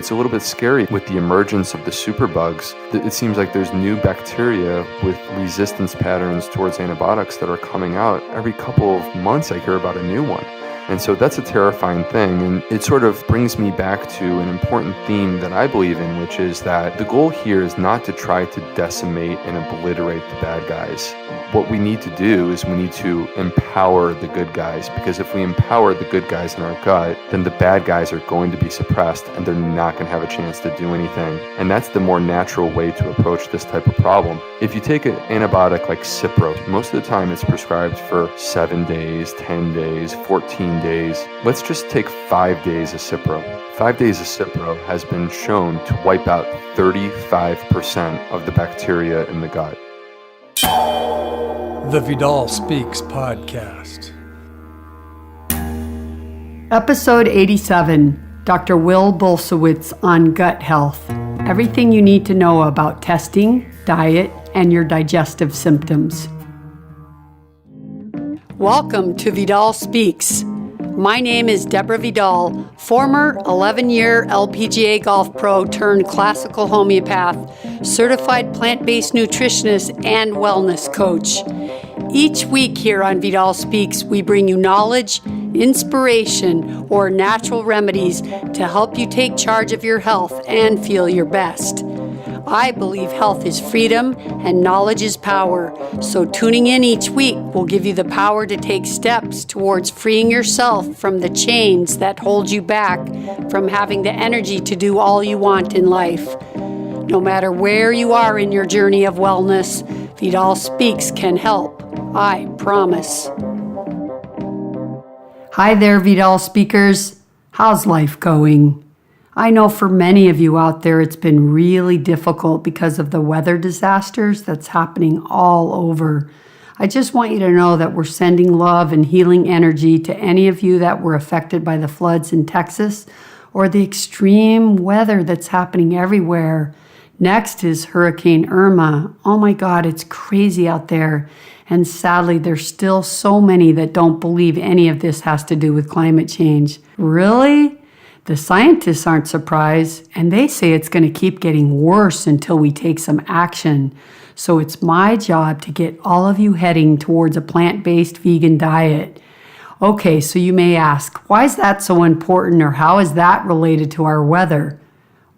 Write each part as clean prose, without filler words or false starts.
It's a little bit scary with the emergence of the superbugs. It seems like there's new bacteria with resistance patterns towards antibiotics that are coming out. Every couple of months I hear about a new one. And so that's a terrifying thing, and it sort of brings me back to an important theme that I believe in, which is that the goal here is not to try to decimate and obliterate the bad guys. What we need to do is we need to empower the good guys, because if we empower the good guys in our gut, then the bad guys are going to be suppressed and they're not going to have a chance to do anything. And that's the more natural way to approach this type of problem. If you take an antibiotic like Cipro, most of the time it's prescribed for 7 days, 10 days, 14 days. Let's just take 5 days of Cipro. 5 days of Cipro has been shown to wipe out 35% of the bacteria in the gut. The Vidal Speaks podcast. Episode 87, Dr. Will Bulsiewicz on gut health. Everything you need to know about testing, diet, and your digestive symptoms. Welcome to Vidal Speaks. My name is Deborah Vidal, former 11-year LPGA golf pro turned classical homeopath, certified plant-based nutritionist, and wellness coach. Each week here on Vidal Speaks, we bring you knowledge, inspiration, or natural remedies to help you take charge of your health and feel your best. I believe health is freedom and knowledge is power, so tuning in each week will give you the power to take steps towards freeing yourself from the chains that hold you back from having the energy to do all you want in life. No matter where you are in your journey of wellness, Vidal Speaks can help. I promise. Hi there, Vidal Speakers. How's life going? I know for many of you out there, it's been really difficult because of the weather disasters that's happening all over. I just want you to know that we're sending love and healing energy to any of you that were affected by the floods in Texas or the extreme weather that's happening everywhere. Next is Hurricane Irma. Oh my God, it's crazy out there. And sadly, there's still so many that don't believe any of this has to do with climate change. Really? The scientists aren't surprised, and they say it's going to keep getting worse until we take some action. So it's my job to get all of you heading towards a plant-based vegan diet. Okay, so you may ask, why is that so important, or how is that related to our weather?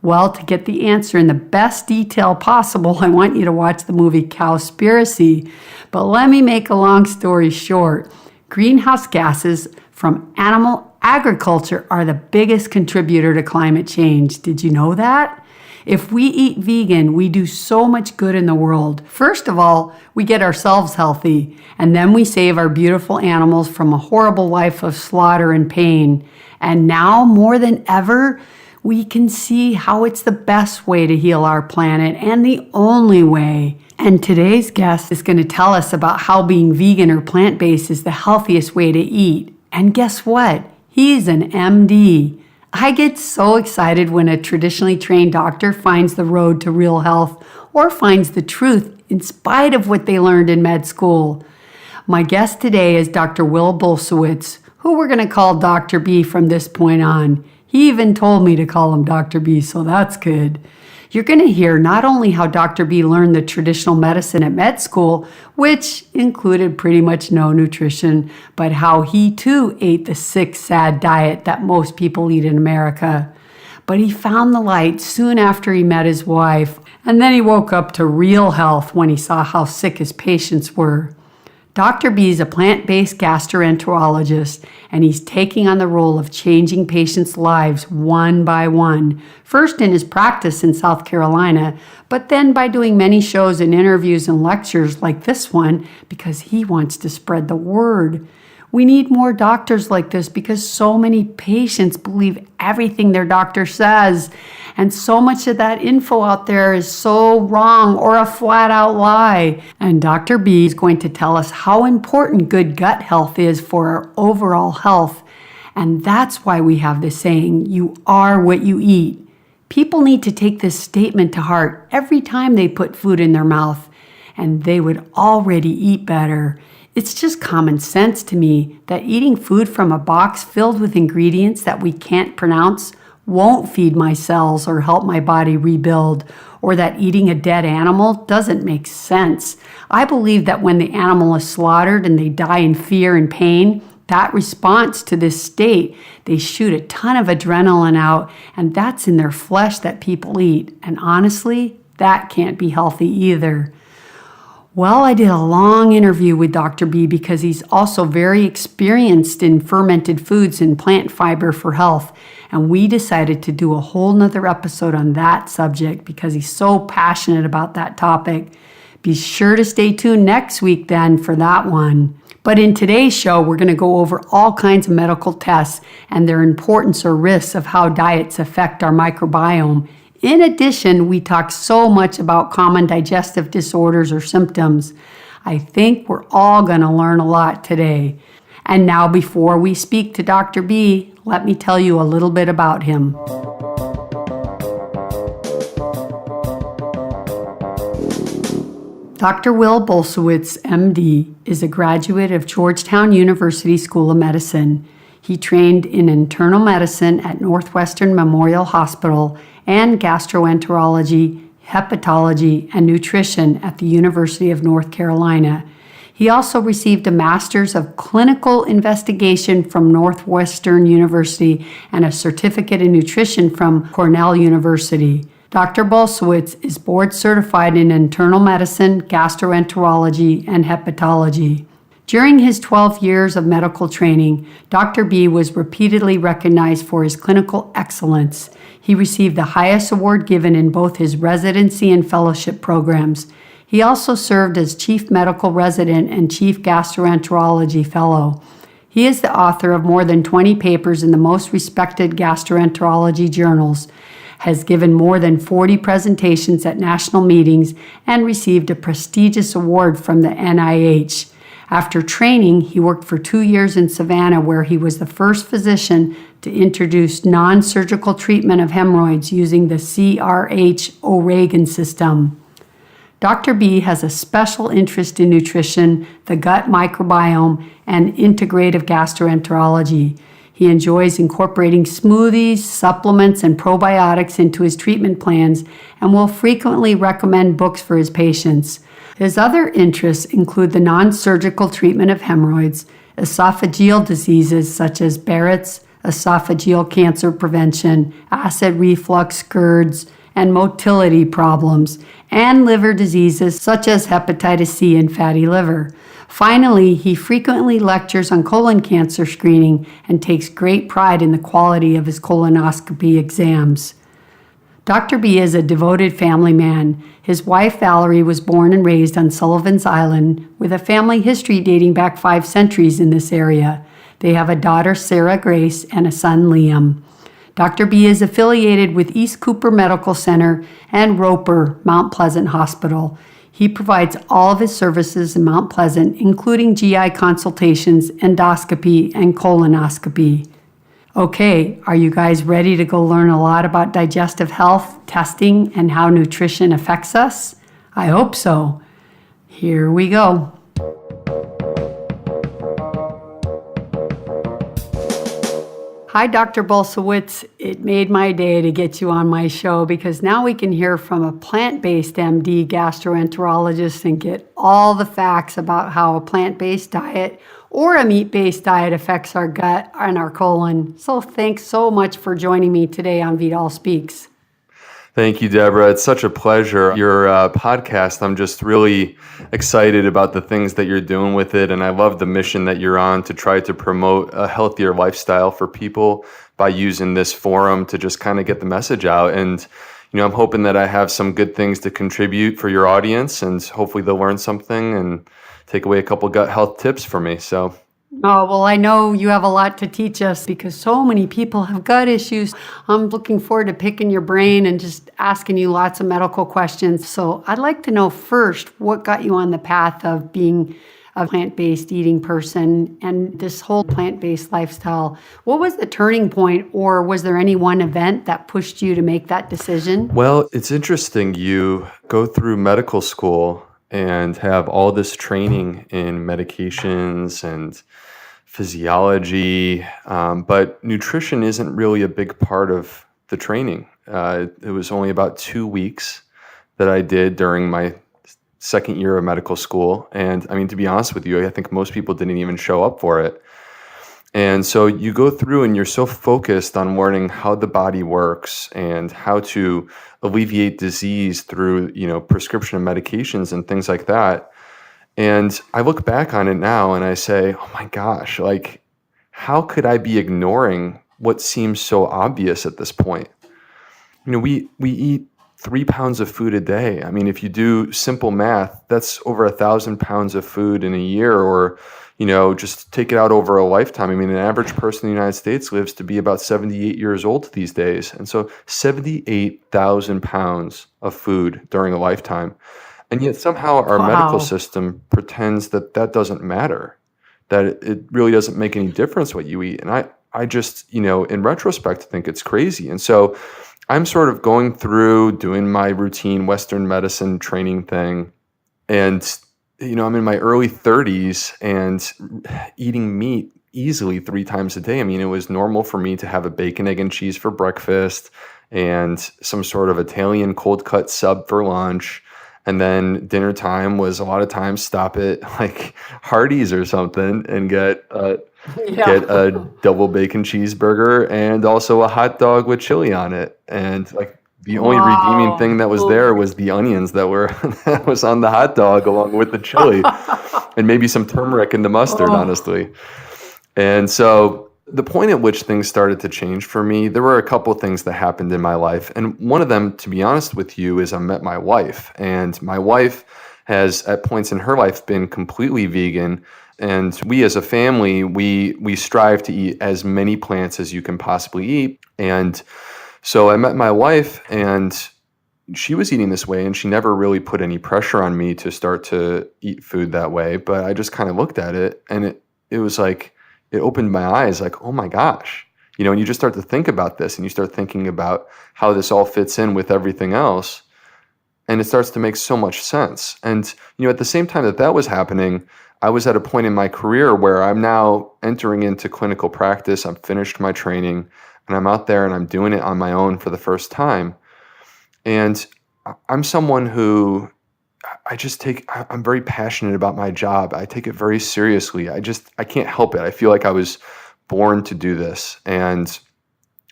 Well, to get the answer in the best detail possible, I want you to watch the movie Cowspiracy. But let me make a long story short. Greenhouse gases from animal agriculture are the biggest contributor to climate change. Did you know that? If we eat vegan, we do so much good in the world. First of all, we get ourselves healthy, and then we save our beautiful animals from a horrible life of slaughter and pain. And now, more than ever, we can see how it's the best way to heal our planet and the only way. And today's guest is going to tell us about how being vegan or plant-based is the healthiest way to eat. And guess what? He's an MD. I get so excited when a traditionally trained doctor finds the road to real health or finds the truth in spite of what they learned in med school. My guest today is Dr. Will Bulsiewicz, who we're going to call Dr. B from this point on. He even told me to call him Dr. B, so that's good. You're going to hear not only how Dr. B learned the traditional medicine at med school, which included pretty much no nutrition, but how he too ate the sick, sad diet that most people eat in America. But he found the light soon after he met his wife, and then he woke up to real health when he saw how sick his patients were. Dr. B is a plant-based gastroenterologist, and he's taking on the role of changing patients' lives one by one, first in his practice in South Carolina, but then by doing many shows and interviews and lectures like this one because he wants to spread the word. We need more doctors like this because so many patients believe everything their doctor says, and so much of that info out there is so wrong or a flat-out lie. And Dr. B is going to tell us how important good gut health is for our overall health. And that's why we have this saying, you are what you eat. People need to take this statement to heart every time they put food in their mouth, and they would already eat better. It's just common sense to me that eating food from a box filled with ingredients that we can't pronounce won't feed my cells or help my body rebuild, or that eating a dead animal doesn't make sense. I believe that when the animal is slaughtered and they die in fear and pain, that response to this state, they shoot a ton of adrenaline out, and that's in their flesh that people eat. And honestly, that can't be healthy either. Well, I did a long interview with Dr. B because he's also very experienced in fermented foods and plant fiber for health. And we decided to do a whole nother episode on that subject because he's so passionate about that topic. Be sure to stay tuned next week then for that one. But in today's show, we're going to go over all kinds of medical tests and their importance or risks of how diets affect our microbiome. In addition, we talk so much about common digestive disorders or symptoms. I think we're all going to learn a lot today. And now, before we speak to Dr. B, let me tell you a little bit about him. Dr. Will Bulsiewicz, MD, is a graduate of Georgetown University School of Medicine. He trained in internal medicine at Northwestern Memorial Hospital and gastroenterology, hepatology, and nutrition at the University of North Carolina. He also received a Master's of Clinical Investigation from Northwestern University and a Certificate in Nutrition from Cornell University. Dr. Bulsiewicz is board certified in internal medicine, gastroenterology, and hepatology. During his 12 years of medical training, Dr. B was repeatedly recognized for his clinical excellence. He received the highest award given in both his residency and fellowship programs. He also served as Chief Medical Resident and Chief Gastroenterology Fellow. He is the author of more than 20 papers in the most respected gastroenterology journals, has given more than 40 presentations at national meetings, and received a prestigious award from the NIH. After training, he worked for 2 years in Savannah, where he was the first physician to introduce non-surgical treatment of hemorrhoids using the CRH O'Regan system. Dr. B has a special interest in nutrition, the gut microbiome, and integrative gastroenterology. He enjoys incorporating smoothies, supplements, and probiotics into his treatment plans and will frequently recommend books for his patients. His other interests include the non-surgical treatment of hemorrhoids, esophageal diseases such as Barrett's, esophageal cancer prevention, acid reflux, GERDs, and motility problems, and liver diseases such as hepatitis C and fatty liver. Finally, he frequently lectures on colon cancer screening and takes great pride in the quality of his colonoscopy exams. Dr. B is a devoted family man. His wife Valerie was born and raised on Sullivan's Island with a family history dating back 5 centuries in this area. They have a daughter, Sarah Grace, and a son, Liam. Dr. B is affiliated with East Cooper Medical Center and Roper Mount Pleasant Hospital. He provides all of his services in Mount Pleasant, including GI consultations, endoscopy, and colonoscopy. Okay, are you guys ready to go learn a lot about digestive health, testing, and how nutrition affects us? I hope so. Here we go. Hi, Dr. Bulsiewicz. It made my day to get you on my show because now we can hear from a plant-based MD gastroenterologist and get all the facts about how a plant-based diet or a meat-based diet affects our gut and our colon. So thanks so much for joining me today on Vidal Speaks. Thank you, Deborah. It's such a pleasure. Your podcast, I'm just really excited about the things that you're doing with it. And I love the mission that you're on to try to promote a healthier lifestyle for people by using this forum to just kind of get the message out. And, I'm hoping that I have some good things to contribute for your audience, and hopefully they'll learn something and take away a couple gut health tips for me. So. Oh, well, I know you have a lot to teach us because so many people have gut issues. I'm looking forward to picking your brain and just asking you lots of medical questions. So I'd like to know first what got you on the path of being a plant-based eating person and this whole plant-based lifestyle. What was the turning point, or was there any one event that pushed you to make that decision? Well, it's interesting. You go through medical school and have all this training in medications and physiology, but nutrition isn't really a big part of the training. It was only about 2 weeks that I did during my second year of medical school. And I mean, to be honest with you, I think most people didn't even show up for it. And so you go through and you're so focused on learning how the body works and how to alleviate disease through, prescription medications and things like that. And I look back on it now and I say, oh my gosh, like, how could I be ignoring what seems so obvious at this point? We eat 3 pounds of food a day. I mean, if you do simple math, that's over 1,000 pounds of food in a year, or, just take it out over a lifetime. I mean, an average person in the United States lives to be about 78 years old these days. And so 78,000 pounds of food during a lifetime. And yet somehow our medical system pretends that doesn't matter, that it really doesn't make any difference what you eat. And I just, in retrospect, think it's crazy. And so I'm sort of going through doing my routine Western medicine training thing. And, I'm in my early 30s and eating meat easily 3 times a day. I mean, it was normal for me to have a bacon, egg, and cheese for breakfast and some sort of Italian cold cut sub for lunch. And then dinner time was a lot of times stop at like Hardee's or something and get a double bacon cheeseburger and also a hot dog with chili on it. And like the only redeeming thing that was there was the onions that was on the hot dog along with the chili and maybe some turmeric in the mustard, honestly. And so the point at which things started to change for me, there were a couple of things that happened in my life. And one of them, to be honest with you, is I met my wife. And my wife has, at points in her life, been completely vegan. And we as a family, we strive to eat as many plants as you can possibly eat. And so I met my wife, and she was eating this way, and she never really put any pressure on me to start to eat food that way. But I just kind of looked at it, and it was like, it opened my eyes like, oh my gosh, and you just start to think about this and you start thinking about how this all fits in with everything else. And it starts to make so much sense. And, at the same time that was happening, I was at a point in my career where I'm now entering into clinical practice. I've finished my training and I'm out there and I'm doing it on my own for the first time. And I'm someone who I'm very passionate about my job. I take it very seriously. I can't help it. I feel like I was born to do this. And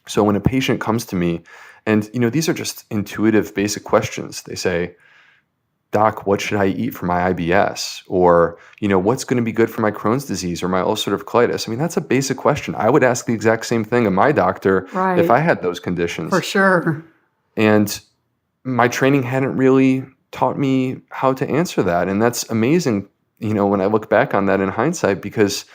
so when a patient comes to me, and, these are just intuitive, basic questions. They say, Doc, what should I eat for my IBS? Or, what's going to be good for my Crohn's disease or my ulcerative colitis? I mean, that's a basic question. I would ask the exact same thing of my doctor if I had those conditions. For sure. And my training hadn't really taught me how to answer that. And that's amazing, when I look back on that in hindsight, because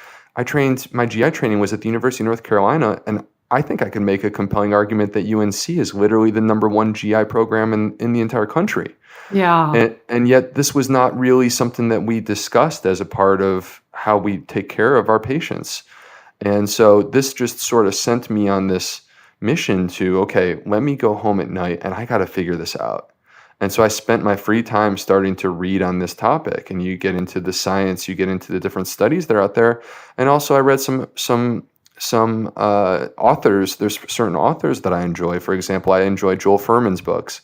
my GI training was at the University of North Carolina, and I think I can make a compelling argument that UNC is literally the #1 GI program in the entire country. Yeah. And yet this was not really something that we discussed as a part of how we take care of our patients. And so this just sort of sent me on this mission to, okay, let me go home at night and I got to figure this out. And so I spent my free time starting to read on this topic, and you get into the science, you get into the different studies that are out there. And also I read some authors. There's certain authors that I enjoy. For example, I enjoy Joel Fuhrman's books.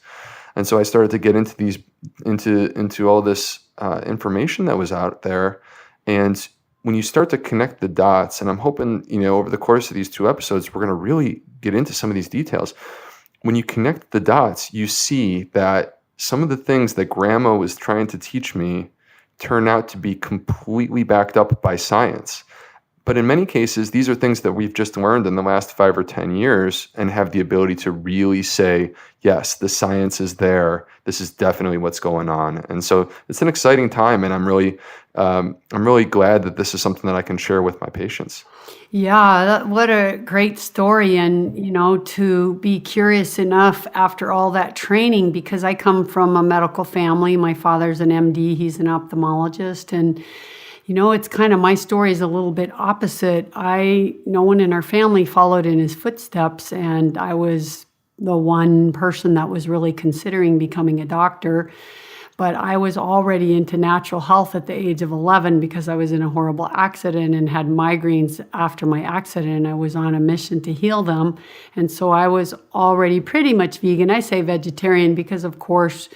And so I started to get into all this information that was out there. And when you start to connect the dots, and I'm hoping, over the course of these 2 episodes, we're going to really get into some of these details. When you connect the dots, you see that some of the things that grandma was trying to teach me turn out to be completely backed up by science. But in many cases, these are things that we've just learned in the last 5 or 10 years and have the ability to really say, yes, the science is there. This is definitely what's going on. And so it's an exciting time, and I'm really glad that this is something that I can share with my patients. Yeah, what a great story. And, to be curious enough after all that training, because I come from a medical family. My father's an MD, he's an ophthalmologist. And, it's kind of, my story is a little bit opposite. No one in our family followed in his footsteps. And I was the one person that was really considering becoming a doctor. But I was already into natural health at the age of 11 because I was in a horrible accident and had migraines after my accident. I was on a mission to heal them. And so I was already pretty much vegan. I say vegetarian because, of course,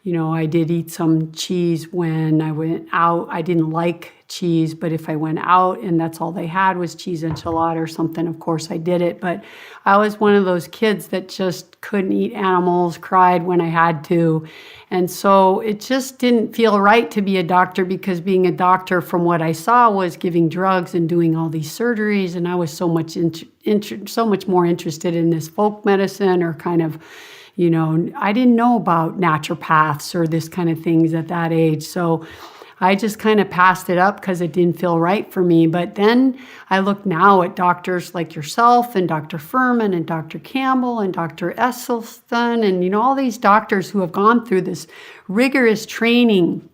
I did eat some cheese when I went out. I didn't like cheese, but if I went out and that's all they had was cheese enchilada or something, of course I did it. But I was one of those kids that just couldn't eat animals, cried when I had to. And so it just didn't feel right to be a doctor, because being a doctor, from what I saw, was giving drugs and doing all these surgeries. And I was so much more interested in this folk medicine, or kind of, I didn't know about naturopaths or this kind of things at that age. So I just kind of passed it up because it didn't feel right for me. But then I look now at doctors like yourself and Dr. Furman and Dr. Campbell and Dr. Esselstyn and, all these doctors who have gone through this rigorous training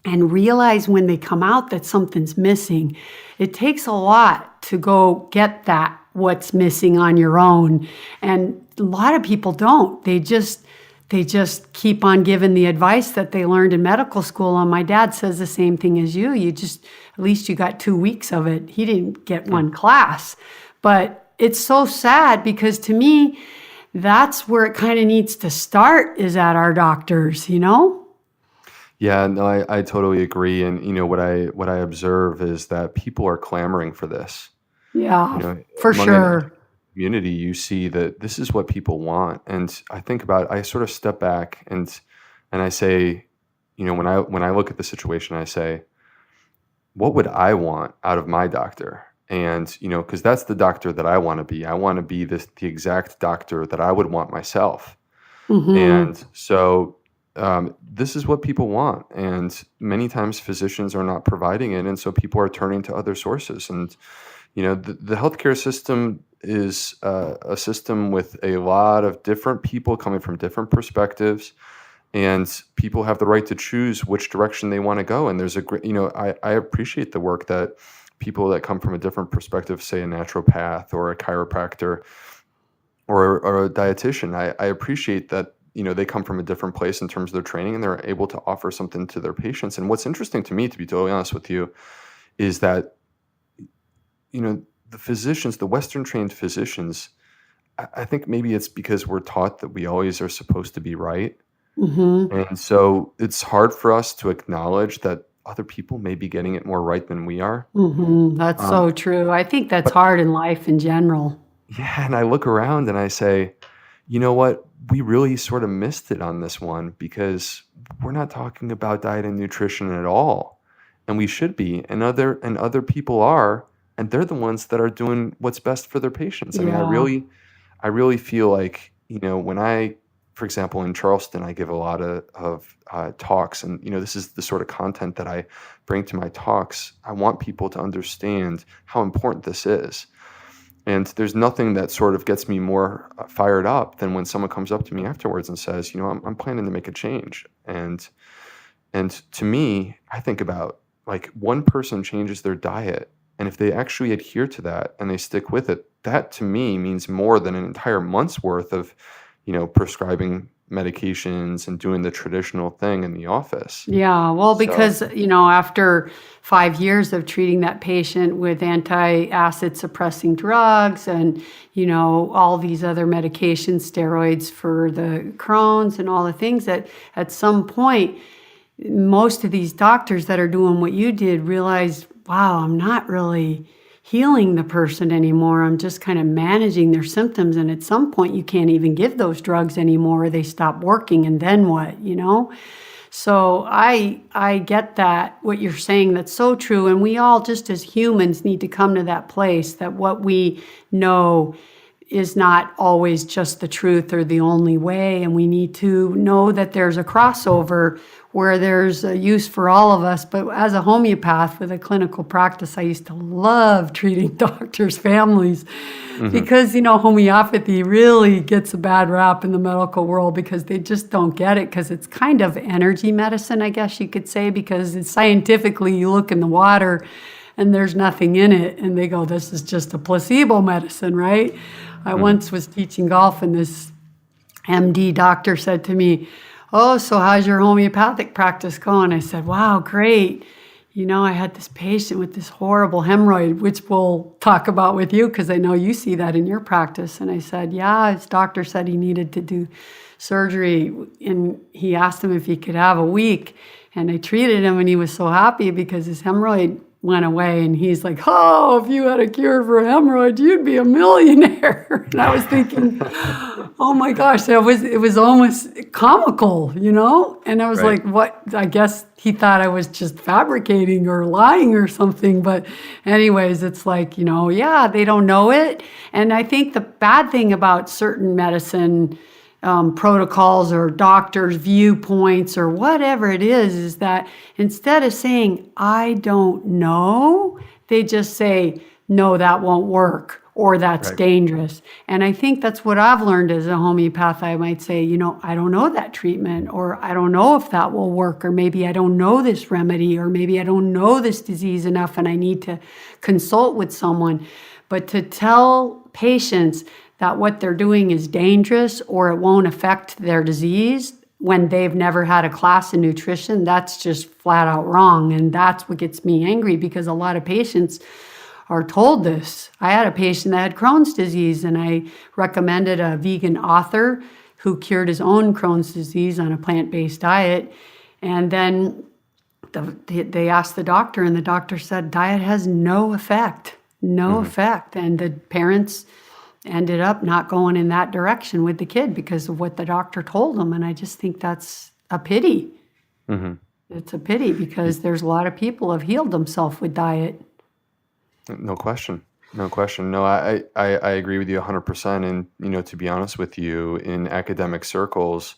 and realize when they come out that something's missing. It takes a lot to go get that, what's missing on your own. And a lot of people don't. They just keep on giving the advice that they learned in medical school. And my dad says the same thing as you. At least you got 2 weeks of it. He didn't get one class. But it's so sad, because to me, that's where it kind of needs to start, is at our doctors, Yeah, no, I totally agree. And what I observe is that people are clamoring for this. Yeah, for among sure. Community, you see that this is what people want. And I sort of step back and I say, when I look at the situation, I say, what would I want out of my doctor? And because that's the doctor that I want to be. I want to be the exact doctor that I would want myself. Mm-hmm. And so this is what people want, and many times physicians are not providing it, and so people are turning to other sources. And the healthcare system is a system with a lot of different people coming from different perspectives, and people have the right to choose which direction they want to go. And there's a great, I appreciate the work that people that come from a different perspective, say a naturopath or a chiropractor or a dietitian. I appreciate that, they come from a different place in terms of their training, and they're able to offer something to their patients. And what's interesting to me, to be totally honest with you, is that the physicians, the Western trained physicians, I think maybe it's because we're taught that we always are supposed to be right. Mm-hmm. And so it's hard for us to acknowledge that other people may be getting it more right than we are. Mm-hmm. That's so true. I think that's hard in life in general. Yeah. And I look around and I say, you know what? We really sort of missed it on this one, because we're not talking about diet and nutrition at all. And we should be. And other people are. And they're the ones that are doing what's best for their patients. I mean, I really feel like, when for example, in Charleston, I give a lot of talks, and, this is the sort of content that I bring to my talks. I want people to understand how important this is. And there's nothing that sort of gets me more fired up than when someone comes up to me afterwards and says, I'm planning to make a change. And to me, I think about, like, one person changes their diet, and if they actually adhere to that and they stick with it, that to me means more than an entire month's worth of, prescribing medications and doing the traditional thing in the office. Yeah, well, because, after 5 years of treating that patient with anti-acid suppressing drugs and, all these other medications, steroids for the Crohn's and all the things, that at some point, most of these doctors that are doing what you did realize, wow, I'm not really healing the person anymore. I'm just kind of managing their symptoms. And at some point, you can't even give those drugs anymore. They stop working. And then what, So I get that, what you're saying, that's so true. And we all, just as humans, need to come to that place that what we know is not always just the truth or the only way. And we need to know that there's a crossover where there's a use for all of us. But as a homeopath with a clinical practice, I used to love treating doctors' families because, homeopathy really gets a bad rap in the medical world because they just don't get it, because it's kind of energy medicine, I guess you could say, because it's scientifically, you look in the water and there's nothing in it. And they go, this is just a placebo medicine, right? I once was teaching golf, and this MD doctor said to me, "Oh, so how's your homeopathic practice going?" I said, "Wow, great. I had this patient with this horrible hemorrhoid, which we'll talk about with you because I know you see that in your practice." And I said, "Yeah, his doctor said he needed to do surgery, and he asked him if he could have a week." And I treated him, and he was so happy because his hemorrhoid went away. And he's like, "Oh, if you had a cure for hemorrhoids, you'd be a millionaire." And I was thinking, oh my gosh, it was almost comical, And I was Right. like, what? I guess he thought I was just fabricating or lying or something. But anyways, it's like, yeah, they don't know it. And I think the bad thing about certain medicine protocols or doctors' viewpoints or whatever it is that instead of saying, "I don't know," they just say, "No, that won't work," or "That's Right. dangerous." And I think that's what I've learned as a homeopath. I might say, "I don't know that treatment," or "I don't know if that will work," or "Maybe I don't know this remedy," or "Maybe I don't know this disease enough and I need to consult with someone." But to tell patients that what they're doing is dangerous or it won't affect their disease when they've never had a class in nutrition, that's just flat out wrong. And that's what gets me angry because a lot of patients are told this. I had a patient that had Crohn's disease, and I recommended a vegan author who cured his own Crohn's disease on a plant-based diet. And then they asked the doctor, and the doctor said, "Diet has no effect, no effect." And the parents ended up not going in that direction with the kid because of what the doctor told them. And I just think that's a pity. It's a pity because there's a lot of people have healed themselves with diet. No question. No question. No, I agree with you 100%. And, to be honest with you, in academic circles,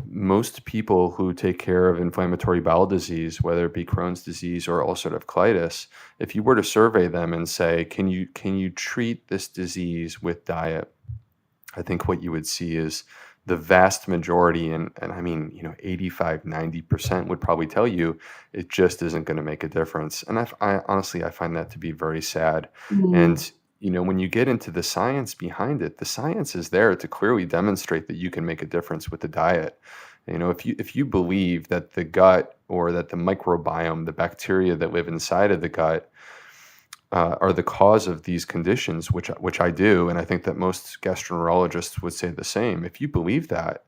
most people who take care of inflammatory bowel disease, whether it be Crohn's disease or ulcerative colitis, if you were to survey them and say, can you treat this disease with diet? I think what you would see is the vast majority, and I mean, 85, 90% would probably tell you it just isn't going to make a difference. And I honestly, I find that to be very sad. And when you get into the science behind it, the science is there to clearly demonstrate that you can make a difference with the diet. If you believe that the gut or that the microbiome, the bacteria that live inside of the gut, are the cause of these conditions, which I do, and I think that most gastroenterologists would say the same. If you believe that,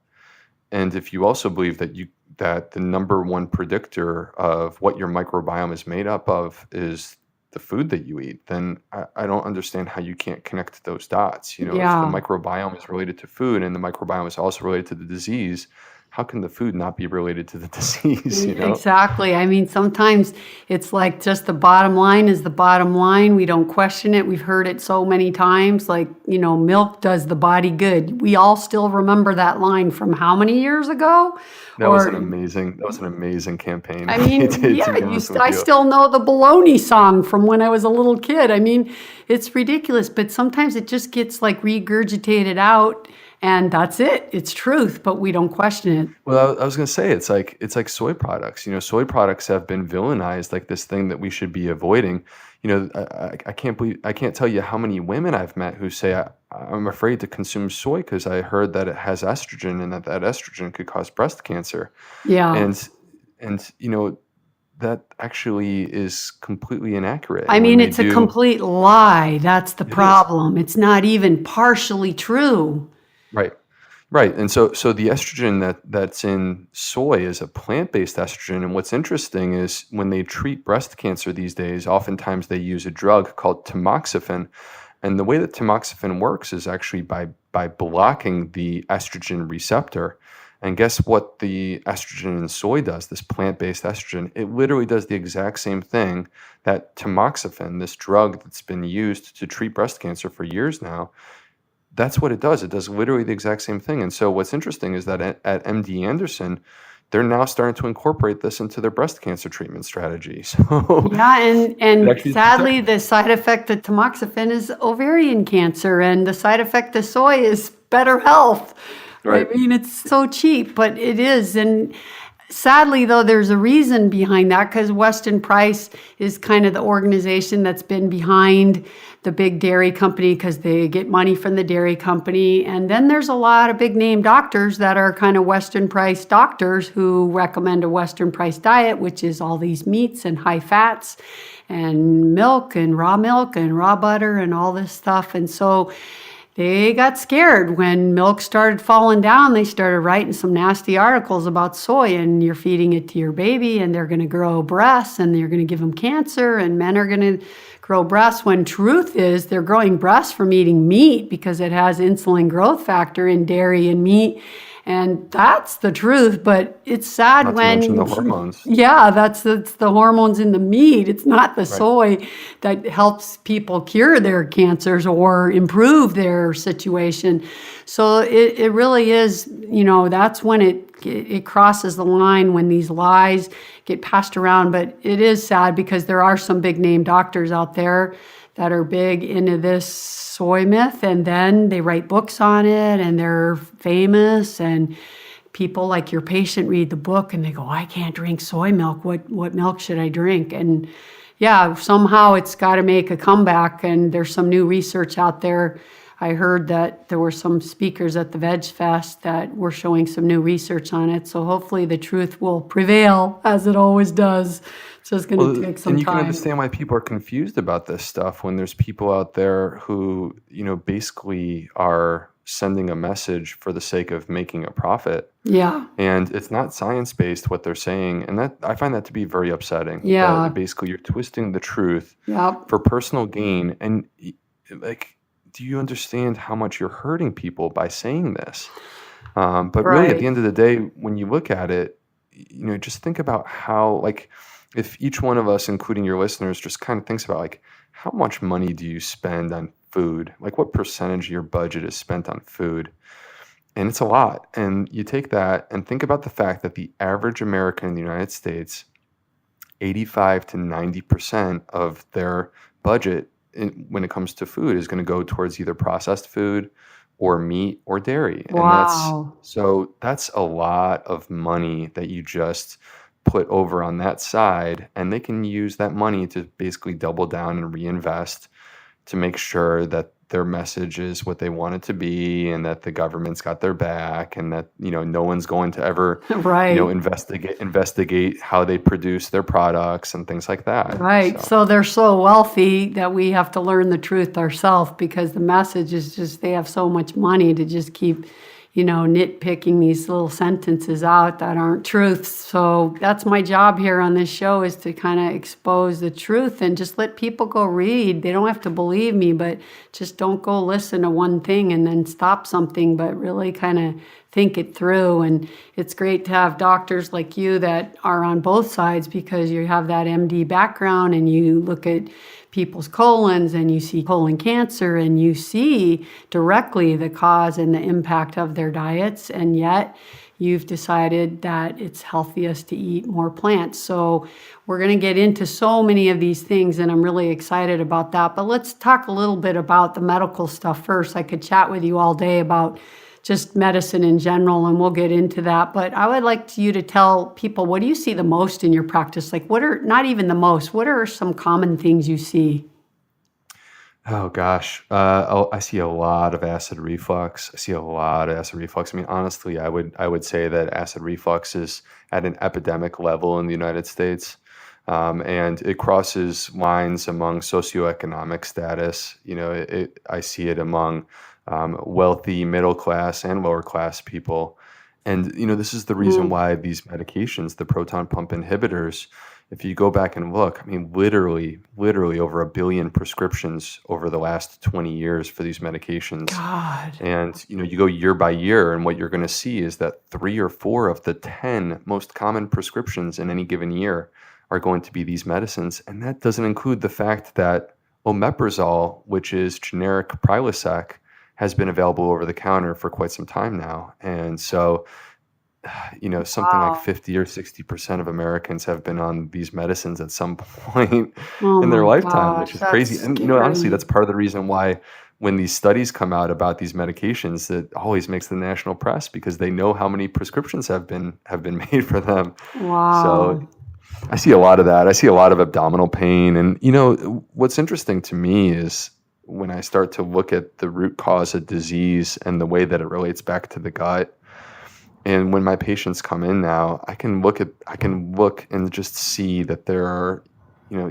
and if you also believe that the number one predictor of what your microbiome is made up of is the food that you eat, then I don't understand how you can't connect those dots. If the microbiome is related to food and the microbiome is also related to the disease, how can the food not be related to the disease? Exactly. I mean, sometimes it's like just the bottom line is the bottom line. We don't question it. We've heard it so many times, like, milk does the body good. We all still remember that line from how many years ago? That was an amazing campaign. I mean, I still know the baloney song from when I was a little kid. I mean, it's ridiculous, but sometimes it just gets like regurgitated out. And that's it. It's truth, but we don't question it. Well, I was going to say it's like soy products. Soy products have been villainized like this thing that we should be avoiding. I can't tell you how many women I've met who say I'm afraid to consume soy because I heard that it has estrogen and that estrogen could cause breast cancer. Yeah. And that actually is completely inaccurate. I mean, it's a complete lie. That's the problem. It's not even partially true. Right. And so the estrogen that's in soy is a plant-based estrogen. And what's interesting is when they treat breast cancer these days, oftentimes they use a drug called tamoxifen. And the way that tamoxifen works is actually by blocking the estrogen receptor. And guess what the estrogen in soy does, this plant-based estrogen? It literally does the exact same thing that tamoxifen, this drug that's been used to treat breast cancer for years now, that's what it does. It does literally the exact same thing. And so what's interesting is that at MD Anderson, they're now starting to incorporate this into their breast cancer treatment strategy. So and sadly, the side effect of tamoxifen is ovarian cancer, and the side effect of soy is better health. Right. I mean, it's so cheap, but it is. And sadly, though, there's a reason behind that, because Weston Price is kind of the organization that's been behind the big dairy company because they get money from the dairy company. And then there's a lot of big name doctors that are kind of Weston Price doctors who recommend a Weston Price diet, which is all these meats and high fats and milk and raw butter and all this stuff. And so they got scared when milk started falling down. They started writing some nasty articles about soy, and you're feeding it to your baby and they're going to grow breasts and you're going to give them cancer, and men are going to grow breasts, when truth is they're growing breasts from eating meat because it has insulin growth factor in dairy and meat. And that's the truth, but it's sad Not to when mention the hormones. yeah, that's the hormones in the meat. It's not the soy that helps people cure their cancers or improve their situation. So it really is, that's when it crosses the line, when these lies get passed around. But it is sad because there are some big name doctors out there that are big into this soy myth, and then they write books on it and they're famous, and people like your patient read the book and they go, I can't drink soy milk. What milk should I drink? And yeah, somehow it's got to make a comeback, and there's some new research out there. I heard that there were some speakers at the Veg Fest that were showing some new research on it. So hopefully the truth will prevail, as it always does. It's just going to take some and you time. can understand why people are confused about this stuff when there's people out there who, basically are sending a message for the sake of making a profit. Yeah. And it's not science-based what they're saying. And that I find that to be very upsetting. Yeah. That basically you're twisting the truth Yep. for personal gain. And do you understand how much you're hurting people by saying this? But really, at the end of the day, when you look at it, just think about how, if each one of us, including your listeners, just kind of thinks about, how much money do you spend on food? What percentage of your budget is spent on food? And it's a lot. And you take that and think about the fact that the average American in the United States, 85 to 90% of their budget when it comes to food is going to go towards either processed food or meat or dairy. Wow. And that's a lot of money that you just put over on that side, and they can use that money to basically double down and reinvest to make sure that their message is what they want it to be, and that the government's got their back, and that no one's going to ever Right. investigate how they produce their products and things like that. Right. So they're so wealthy that we have to learn the truth ourselves, because the message is just they have so much money to just keep nitpicking these little sentences out that aren't truths. So that's my job here on this show, is to kind of expose the truth and just let people go read. They don't have to believe me, but just don't go listen to one thing and then stop something, but really kind of think it through. And it's great to have doctors like you that are on both sides, because you have that MD background and you look at people's colons and you see colon cancer and you see directly the cause and the impact of their diets, and yet you've decided that it's healthiest to eat more plants. So we're going to get into so many of these things, and I'm really excited about that. But let's talk a little bit about the medical stuff first. I could chat with you all day about just medicine in general, and we'll get into that. But I would like you to tell people, what do you see the most in your practice? What are, not even the most, what are some common things you see? Oh gosh, I see a lot of acid reflux. I mean, honestly, I would say that acid reflux is at an epidemic level in the United States, and it crosses lines among socioeconomic status. I see it among wealthy, middle class, and lower class people. And, this is the reason why these medications, the proton pump inhibitors, if you go back and look, I mean, literally over 1 billion prescriptions over the last 20 years for these medications. God. And, you go year by year, and what you're going to see is that 3 or 4 of the 10 most common prescriptions in any given year are going to be these medicines. And that doesn't include the fact that omeprazole, which is generic Prilosec, has been available over the counter for quite some time now. And so, something like 50 or 60% of Americans have been on these medicines at some point in their lifetime, which is crazy. And, honestly, that's part of the reason why when these studies come out about these medications, that always makes the national press because they know how many prescriptions have been made for them. So Wow. I see a lot of that. I see a lot of abdominal pain. And, what's interesting to me is when I start to look at the root cause of disease and the way that it relates back to the gut. And when my patients come in now, I can look and just see that there are,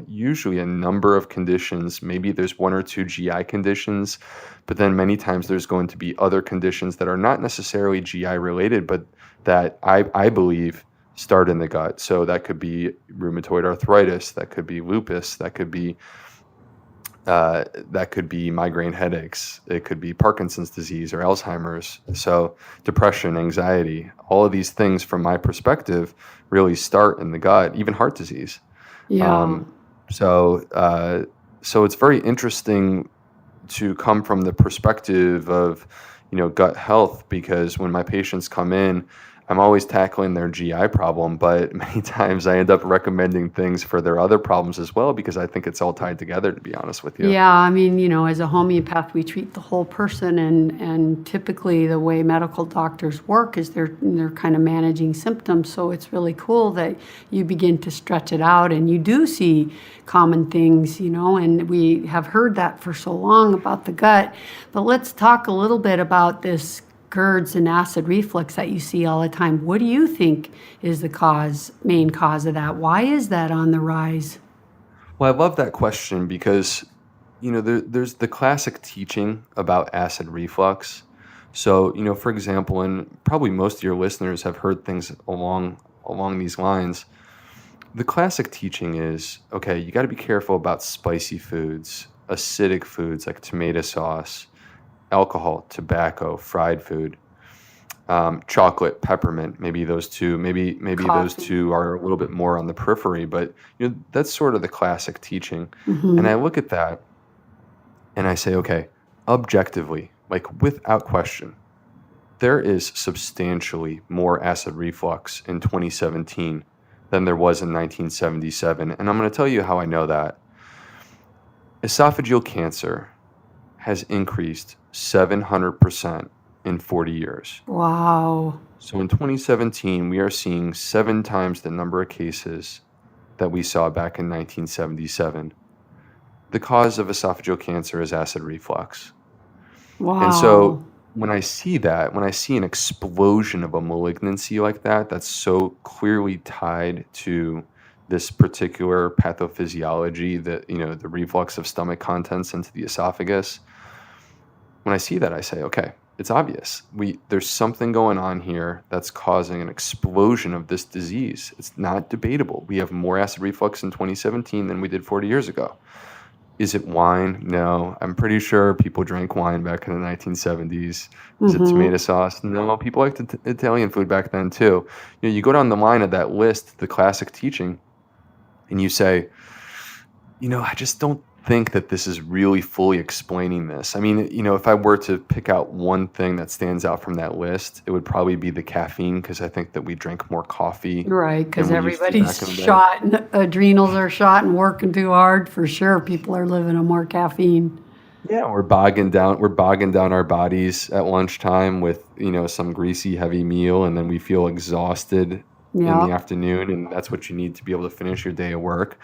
usually a number of conditions. Maybe there's one or two GI conditions, but then many times there's going to be other conditions that are not necessarily GI related, but that I believe start in the gut. So that could be rheumatoid arthritis, that could be lupus, that could be migraine headaches, it could be Parkinson's disease or Alzheimer's. So depression, anxiety, all of these things from my perspective really start in the gut, even heart disease. Yeah. So it's very interesting to come from the perspective of, gut health, because when my patients come in, I'm always tackling their GI problem, but many times I end up recommending things for their other problems as well, because I think it's all tied together, to be honest with you. Yeah, I mean, as a homeopath, we treat the whole person, and typically the way medical doctors work is they're kind of managing symptoms. So it's really cool that you begin to stretch it out, and you do see common things, and we have heard that for so long about the gut. But let's talk a little bit about this GERDs and acid reflux that you see all the time. What do you think is the main cause of that? Why is that on the rise? Well, I love that question because, there's the classic teaching about acid reflux. So, for example, and probably most of your listeners have heard things along these lines. The classic teaching is, okay, you got to be careful about spicy foods, acidic foods like tomato sauce, alcohol, tobacco, fried food, chocolate, peppermint. Maybe those two. Maybe those Coffee. two are a little bit more on the periphery, but that's sort of the classic teaching. Mm-hmm. And I look at that and I say, okay, objectively, like without question, there is substantially more acid reflux in 2017 than there was in 1977. And I'm going to tell you how I know that. Esophageal cancer has increased 700% in 40 years. Wow. So in 2017, we are seeing 7 times the number of cases that we saw back in 1977. The cause of esophageal cancer is acid reflux. Wow. And so when I see an explosion of a malignancy like that, that's so clearly tied to this particular pathophysiology, that, the reflux of stomach contents into the esophagus. When I see that, I say, okay, it's obvious. There's something going on here that's causing an explosion of this disease. It's not debatable. We have more acid reflux in 2017 than we did 40 years ago. Is it wine? No. I'm pretty sure people drank wine back in the 1970s. Is it tomato sauce? No. People liked Italian food back then too. You go down the line of that list, the classic teaching, and you say, I just don't think that this is really fully explaining this. I mean, if I were to pick out one thing that stands out from that list, it would probably be the caffeine, because I think that we drink more coffee. Right, because than we used to back everybody's in the day. shot, and adrenals are shot and working too hard. For sure, people are living on more caffeine. Yeah, we're bogging down our bodies at lunchtime with, some greasy, heavy meal, and then we feel exhausted in Yeah. the afternoon, and that's what you need to be able to finish your day of work.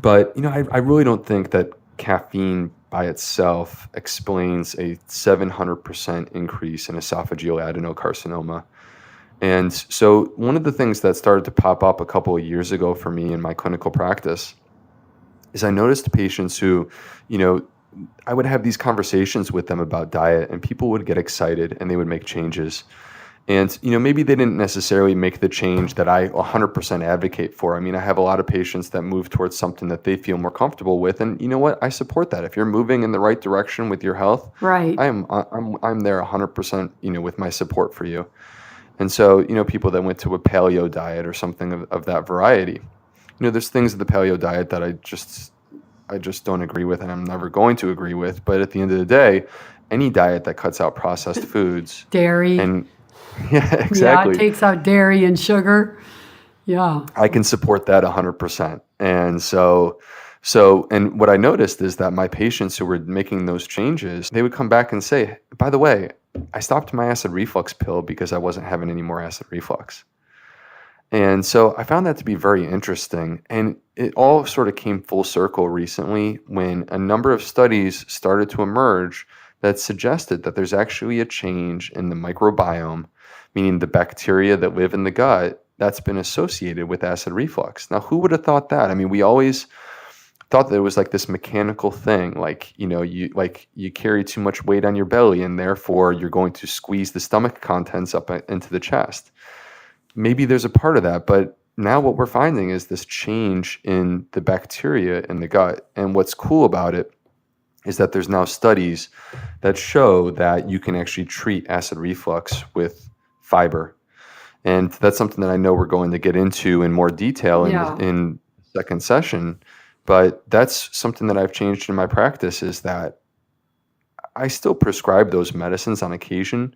But, I really don't think that caffeine by itself explains a 700% increase in esophageal adenocarcinoma. And so one of the things that started to pop up a couple of years ago for me in my clinical practice is I noticed patients who, I would have these conversations with them about diet, and people would get excited and they would make changes. And, maybe they didn't necessarily make the change that I 100% advocate for. I mean, I have a lot of patients that move towards something that they feel more comfortable with. And you know what? I support that. If you're moving in the right direction with your health, Right. I'm there 100%, with my support for you. And so, people that went to a paleo diet or something of that variety, there's things of the paleo diet that I just don't agree with, and I'm never going to agree with. But at the end of the day, any diet that cuts out processed foods, Dairy. and yeah, exactly. Yeah, it takes out dairy and sugar. Yeah. I can support that 100%. And so, So, and what I noticed is that my patients who were making those changes, they would come back and say, by the way, I stopped my acid reflux pill because I wasn't having any more acid reflux. And so I found that to be very interesting. And it all sort of came full circle recently when a number of studies started to emerge that suggested that there's actually a change in the microbiome, meaning the bacteria that live in the gut, that's been associated with acid reflux. Now, who would have thought that? I mean, we always thought that it was like this mechanical thing, like, you carry too much weight on your belly and therefore you're going to squeeze the stomach contents up into the chest. Maybe there's a part of that, but now what we're finding is this change in the bacteria in the gut. And what's cool about it is that there's now studies that show that you can actually treat acid reflux with fiber. And that's something that I know we're going to get into in more detail in the second session. But that's something that I've changed in my practice, is that I still prescribe those medicines on occasion.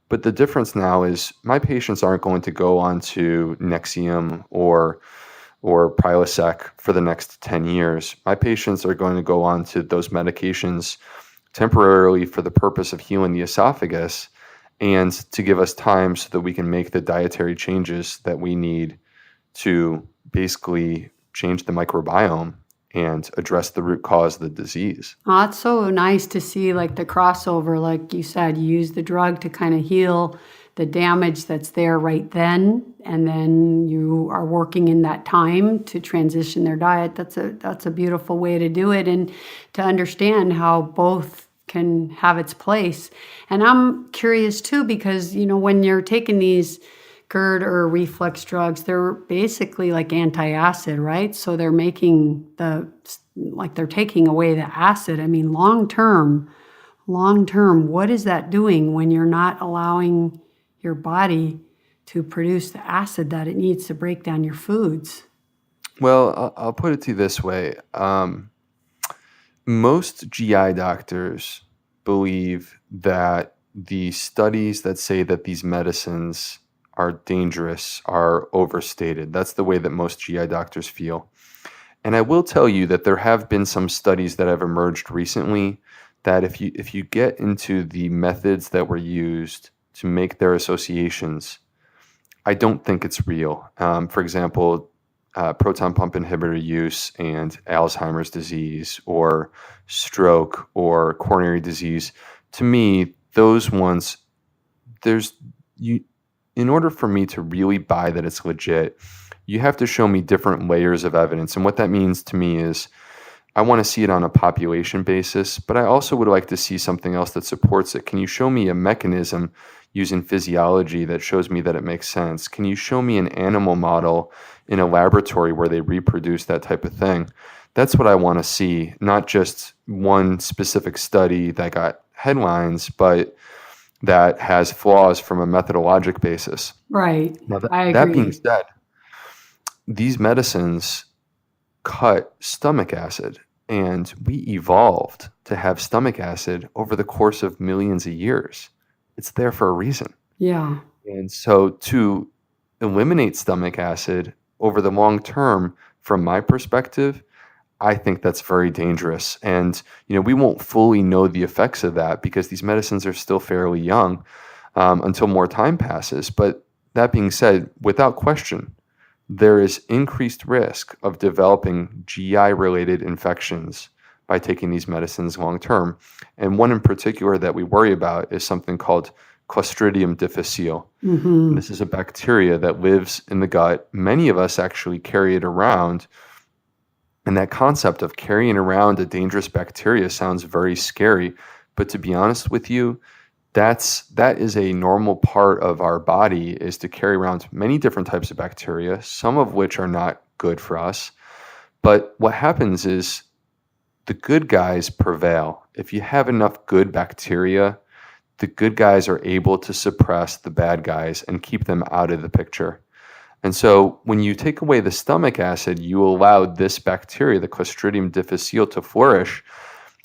But the difference now is my patients aren't going to go on to Nexium or Prilosec for the next 10 years. My patients are going to go on to those medications temporarily for the purpose of healing the esophagus and to give us time so that we can make the dietary changes that we need to basically change the microbiome and address the root cause of the disease. Oh, it's so nice to see like the crossover, like you said, you use the drug to kind of heal the damage that's there right then, and then you are working in that time to transition their diet. That's a beautiful way to do it, and to understand how both can have its place. And I'm curious too, because when you're taking these GERD or reflux drugs, they're basically like antacid, right? So they're making they're taking away the acid. I mean, long term, what is that doing when you're not allowing your body to produce the acid that it needs to break down your foods? Well, I'll put it to you this way. Most GI doctors believe that the studies that say that these medicines are dangerous are overstated. That's the way that most GI doctors feel. And I will tell you that there have been some studies that have emerged recently that if you get into the methods that were used to make their associations, I don't think it's real. For example, proton pump inhibitor use and Alzheimer's disease or stroke or coronary disease. To me, those ones, in order for me to really buy that it's legit, you have to show me different layers of evidence. And what that means to me is I want to see it on a population basis, but I also would like to see something else that supports it. Can you show me a mechanism using physiology that shows me that it makes sense? Can you show me an animal model in a laboratory where they reproduce that type of thing? That's what I want to see, not just one specific study that got headlines, but that has flaws from a methodologic basis. Right. Now, I agree. that being said, these medicines cut stomach acid, and we evolved to have stomach acid over the course of millions of years. It's there for a reason. Yeah. And so to eliminate stomach acid over the long term, from my perspective, I think that's very dangerous. And, we won't fully know the effects of that because these medicines are still fairly young until more time passes. But that being said, without question, there is increased risk of developing GI-related infections by taking these medicines long term. And one in particular that we worry about is something called Clostridium difficile. Mm-hmm. This is a bacteria that lives in the gut. Many of us actually carry it around. And that concept of carrying around a dangerous bacteria sounds very scary. But to be honest with you, that is a normal part of our body, is to carry around many different types of bacteria, some of which are not good for us. But what happens is the good guys prevail. If you have enough good bacteria, the good guys are able to suppress the bad guys and keep them out of the picture. And so when you take away the stomach acid, you allow this bacteria, the Clostridium difficile, to flourish.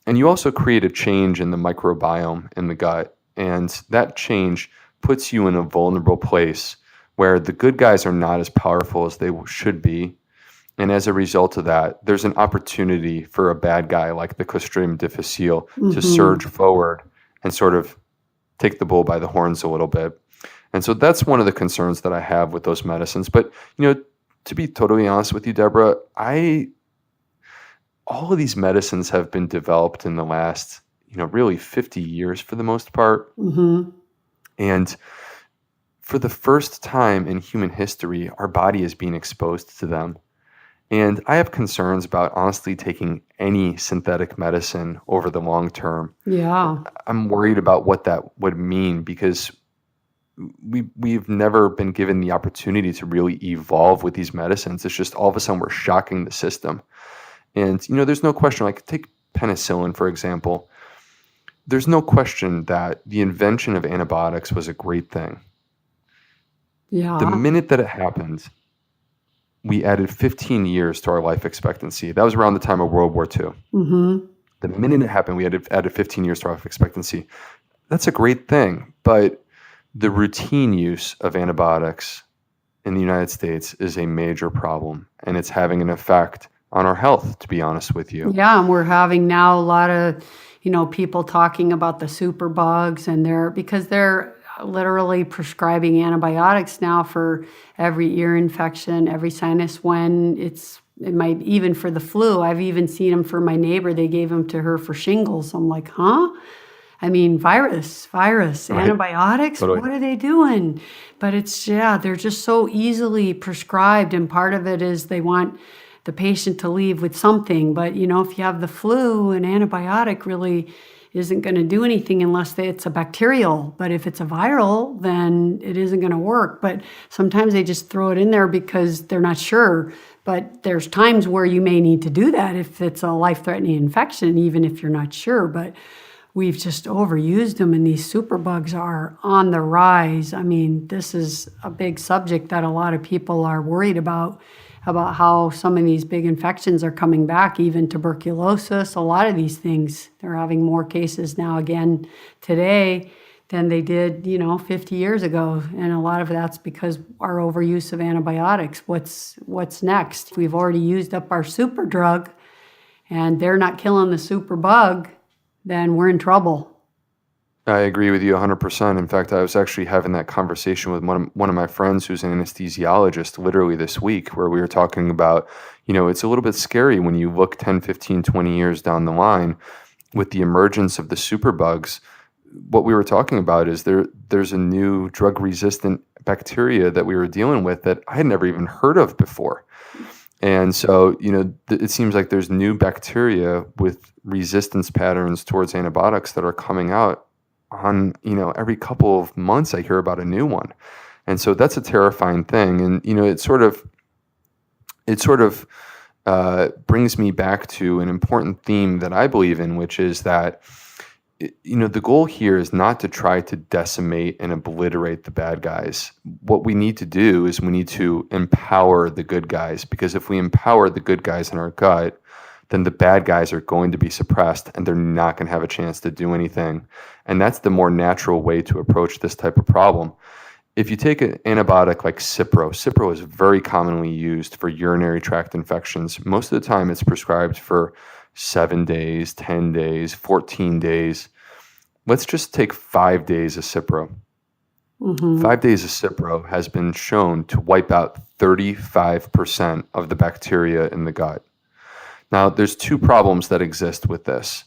And you also create a change in the microbiome in the gut. And that change puts you in a vulnerable place where the good guys are not as powerful as they should be. And as a result of that, there's an opportunity for a bad guy like the Clostridium difficile to surge forward and sort of take the bull by the horns a little bit. And so that's one of the concerns that I have with those medicines. But, to be totally honest with you, Deborah, all of these medicines have been developed in the last, really 50 years for the most part. And for the first time in human history, our body is being exposed to them. And I have concerns about honestly taking any synthetic medicine over the long term. Yeah. I'm worried about what that would mean because we've never been given the opportunity to really evolve with these medicines. It's just all of a sudden we're shocking the system. And, there's no question, like take penicillin, for example. There's no question that the invention of antibiotics was a great thing. Yeah. The minute that it happened, we added 15 years to our life expectancy. That was around the time of World War II. The minute it happened, we added 15 years to our life expectancy. That's a great thing. But the routine use of antibiotics in the United States is a major problem, and it's having an effect on our health, to be honest with you. Yeah, and we're having now a lot of, people talking about the superbugs, and because they're literally prescribing antibiotics now for every ear infection, every sinus, when it might even for the flu. I've even seen them for my neighbor. They gave them to her for shingles. I'm like, huh? I mean, virus, Right. antibiotics, Totally. what are they doing? But they're just so easily prescribed. And part of it is they want the patient to leave with something. But, if you have the flu, an antibiotic really isn't going to do anything unless it's a bacterial. But if it's a viral, then it isn't going to work. But sometimes they just throw it in there because they're not sure. But there's times where you may need to do that if it's a life-threatening infection, even if you're not sure. But we've just overused them, and these superbugs are on the rise. I mean, this is a big subject that a lot of people are worried about how some of these big infections are coming back, even tuberculosis, a lot of these things. They're having more cases now again today than they did, 50 years ago. And a lot of that's because our overuse of antibiotics. What's next? We've already used up our super drug and they're not killing the superbug, then we're in trouble. I agree with you 100%. In fact, I was actually having that conversation with one of my friends who's an anesthesiologist literally this week, where we were talking about, it's a little bit scary when you look 10, 15, 20 years down the line with the emergence of the superbugs. What we were talking about is there's a new drug-resistant bacteria that we were dealing with that I had never even heard of before. And so, it seems like there's new bacteria with resistance patterns towards antibiotics that are coming out on, every couple of months I hear about a new one. And so that's a terrifying thing. And, it sort of brings me back to an important theme that I believe in, which is that, the goal here is not to try to decimate and obliterate the bad guys. What we need to do is we need to empower the good guys, because if we empower the good guys in our gut, then the bad guys are going to be suppressed and they're not going to have a chance to do anything. And that's the more natural way to approach this type of problem. If you take an antibiotic like Cipro is very commonly used for urinary tract infections. Most of the time it's prescribed for 7 days, 10 days, 14 days. Let's just take 5 days of Cipro. 5 days of Cipro has been shown to wipe out 35% of the bacteria in the gut. Now, there's two problems that exist with this.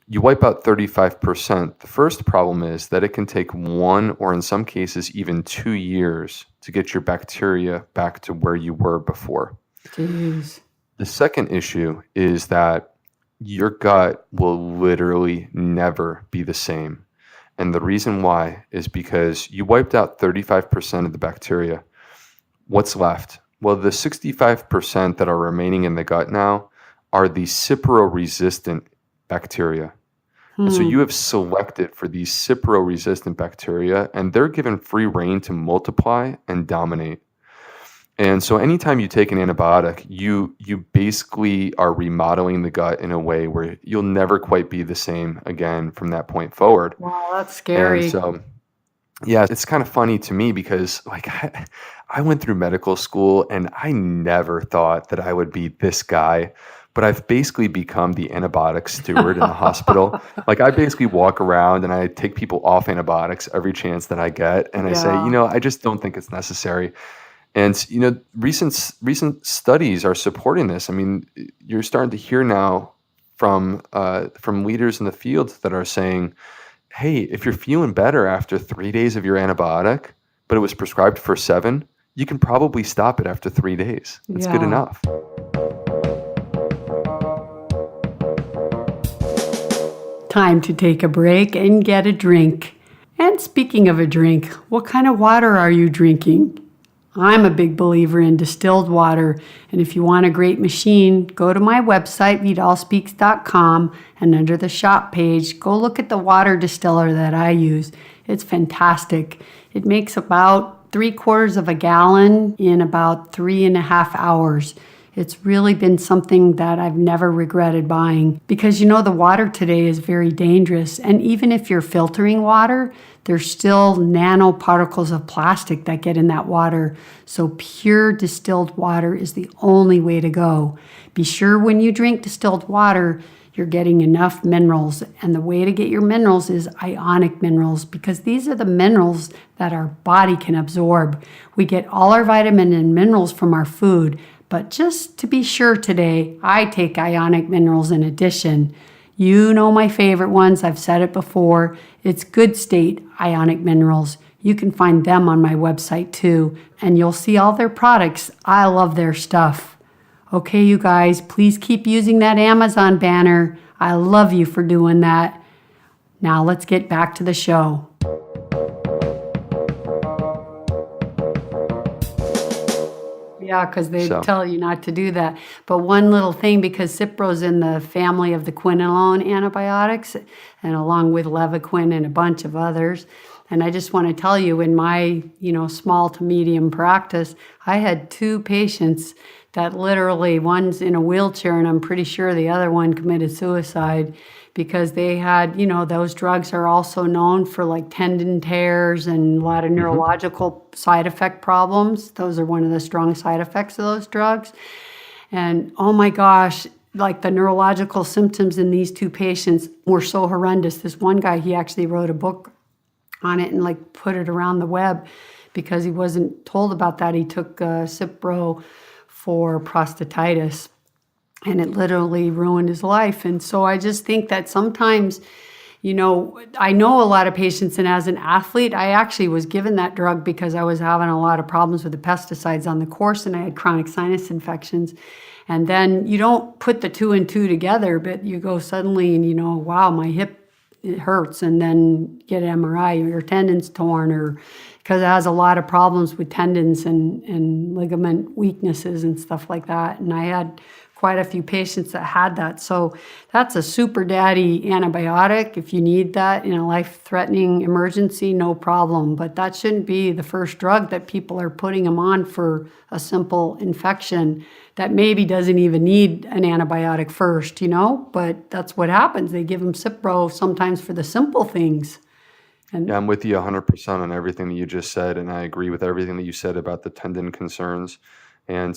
You wipe out 35%. The first problem is that it can take 1 or in some cases even 2 years to get your bacteria back to where you were before. Jeez. The second issue is that your gut will literally never be the same. And the reason why is because you wiped out 35% of the bacteria. What's left? Well, the 65% that are remaining in the gut now are the Cipro-resistant bacteria. And so you have selected for these Cipro-resistant bacteria, and they're given free rein to multiply and dominate. And so anytime you take an antibiotic, you basically are remodeling the gut in a way where you'll never quite be the same again from that point forward. Wow, that's scary. And so Yeah, it's kind of funny to me because I went through medical school and I never thought that I would be this guy, but I've basically become the antibiotic steward in the hospital. Like I basically walk around and I take people off antibiotics every chance that I get, and I say, Yeah. I just don't think it's necessary. And recent studies are supporting this. I mean, you're starting to hear now from leaders in the field that are saying, hey, if you're feeling better after 3 days of your antibiotic, but it was prescribed for 7, you can probably stop it after 3 days. That's good Yeah. enough. Time to take a break and get a drink. And speaking of a drink, what kind of water are you drinking? I'm a big believer in distilled water, and if you want a great machine, go to my website, vidalspeaks.com, and under the shop page, go look at the water distiller that I use. It's fantastic. It makes about 3/4 of a gallon in about 3.5 hours. It's really been something that I've never regretted buying because the water today is very dangerous. And even if you're filtering water, there's still nanoparticles of plastic that get in that water. So pure distilled water is the only way to go. Be sure when you drink distilled water, you're getting enough minerals. And the way to get your minerals is ionic minerals because these are the minerals that our body can absorb. We get all our vitamin and minerals from our food. But just to be sure today, I take ionic minerals in addition. You know my favorite ones. I've said it before. It's Good State Ionic Minerals. You can find them on my website too, and you'll see all their products. I love their stuff. Okay, you guys, please keep using that Amazon banner. I love you for doing that. Now let's get back to the show. Yeah, because they tell you not to do that. But one little thing, because Cipro's in the family of the quinolone antibiotics, and along with Levaquin and a bunch of others. And I just want to tell you, in my small to medium practice, I had 2 patients that literally, one's in a wheelchair, and I'm pretty sure the other one committed suicide because they had, those drugs are also known for like tendon tears and a lot of neurological side effect problems. Those are one of the strong side effects of those drugs. And oh my gosh, like the neurological symptoms in these 2 patients were so horrendous. This one guy, he actually wrote a book on it and like put it around the web because he wasn't told about that. He took Cipro for prostatitis, and it literally ruined his life. And so I just think that sometimes, I know a lot of patients, and as an athlete, I actually was given that drug because I was having a lot of problems with the pesticides on the course, and I had chronic sinus infections. And then you don't put the 2 and 2 together, but you go suddenly and wow, my hip, it hurts, and then get an MRI, or your tendon's torn, or because it has a lot of problems with tendons and ligament weaknesses and stuff like that. And I had quite a few patients that had that. So that's a super daddy antibiotic. If you need that in a life-threatening emergency, no problem. But that shouldn't be the first drug that people are putting them on for a simple infection that maybe doesn't even need an antibiotic first, But that's what happens. They give them Cipro sometimes for the simple things. Yeah, I'm with you 100% on everything that you just said, and I agree with everything that you said about the tendon concerns. And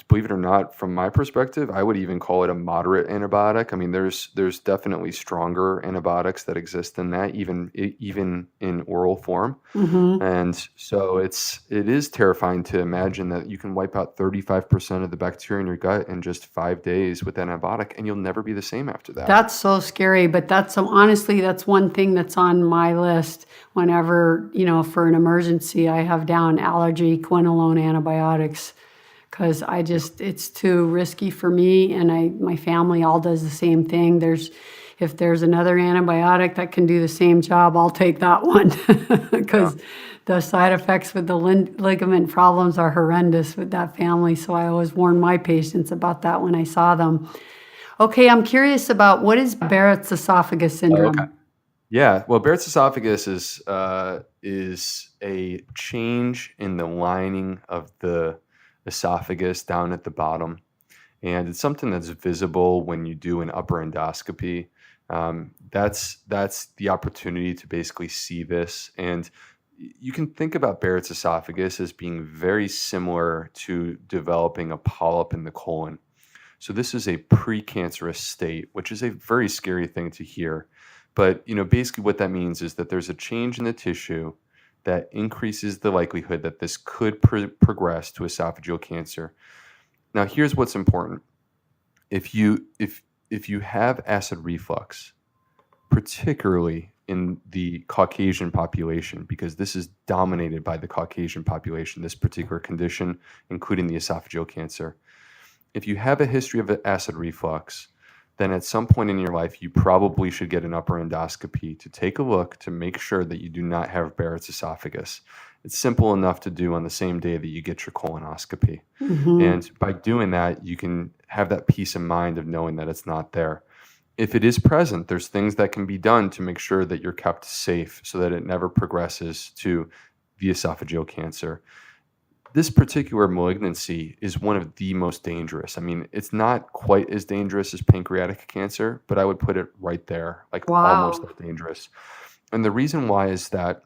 believe it or not, from my perspective, I would even call it a moderate antibiotic. I mean, there's definitely stronger antibiotics that exist than that, even in oral form. And so it is terrifying to imagine that you can wipe out 35% of the bacteria in your gut in just 5 days with antibiotic, and you'll never be the same after that. That's so scary, but honestly, that's one thing that's on my list whenever, for an emergency, I have down allergy quinolone antibiotics. Because it's too risky for me, and my family all does the same thing. If there's another antibiotic that can do the same job, I'll take that one because the side effects with the ligament problems are horrendous with that family. So I always warn my patients about that when I saw them. Okay, I'm curious about what is Barrett's esophagus syndrome? Okay. Yeah, well, Barrett's esophagus is a change in the lining of the esophagus down at the bottom, and it's something that's visible when you do an upper endoscopy. That's the opportunity to basically see this, and you can think about Barrett's esophagus as being very similar to developing a polyp in the colon. So this is a precancerous state, which is a very scary thing to hear. But, basically what that means is that there's a change in the tissue that increases the likelihood that this could progress to esophageal cancer. Now, here's what's important. If you have acid reflux, particularly in the Caucasian population, because this is dominated by the Caucasian population, this particular condition, including the esophageal cancer. If you have a history of acid reflux, then at some point in your life, you probably should get an upper endoscopy to take a look to make sure that you do not have Barrett's esophagus. It's simple enough to do on the same day that you get your colonoscopy. And by doing that, you can have that peace of mind of knowing that it's not there. If it is present, there's things that can be done to make sure that you're kept safe so that it never progresses to the esophageal cancer. This particular malignancy is one of the most dangerous. I mean, it's not quite as dangerous as pancreatic cancer, but I would put it right there, like almost as dangerous. And the reason why is that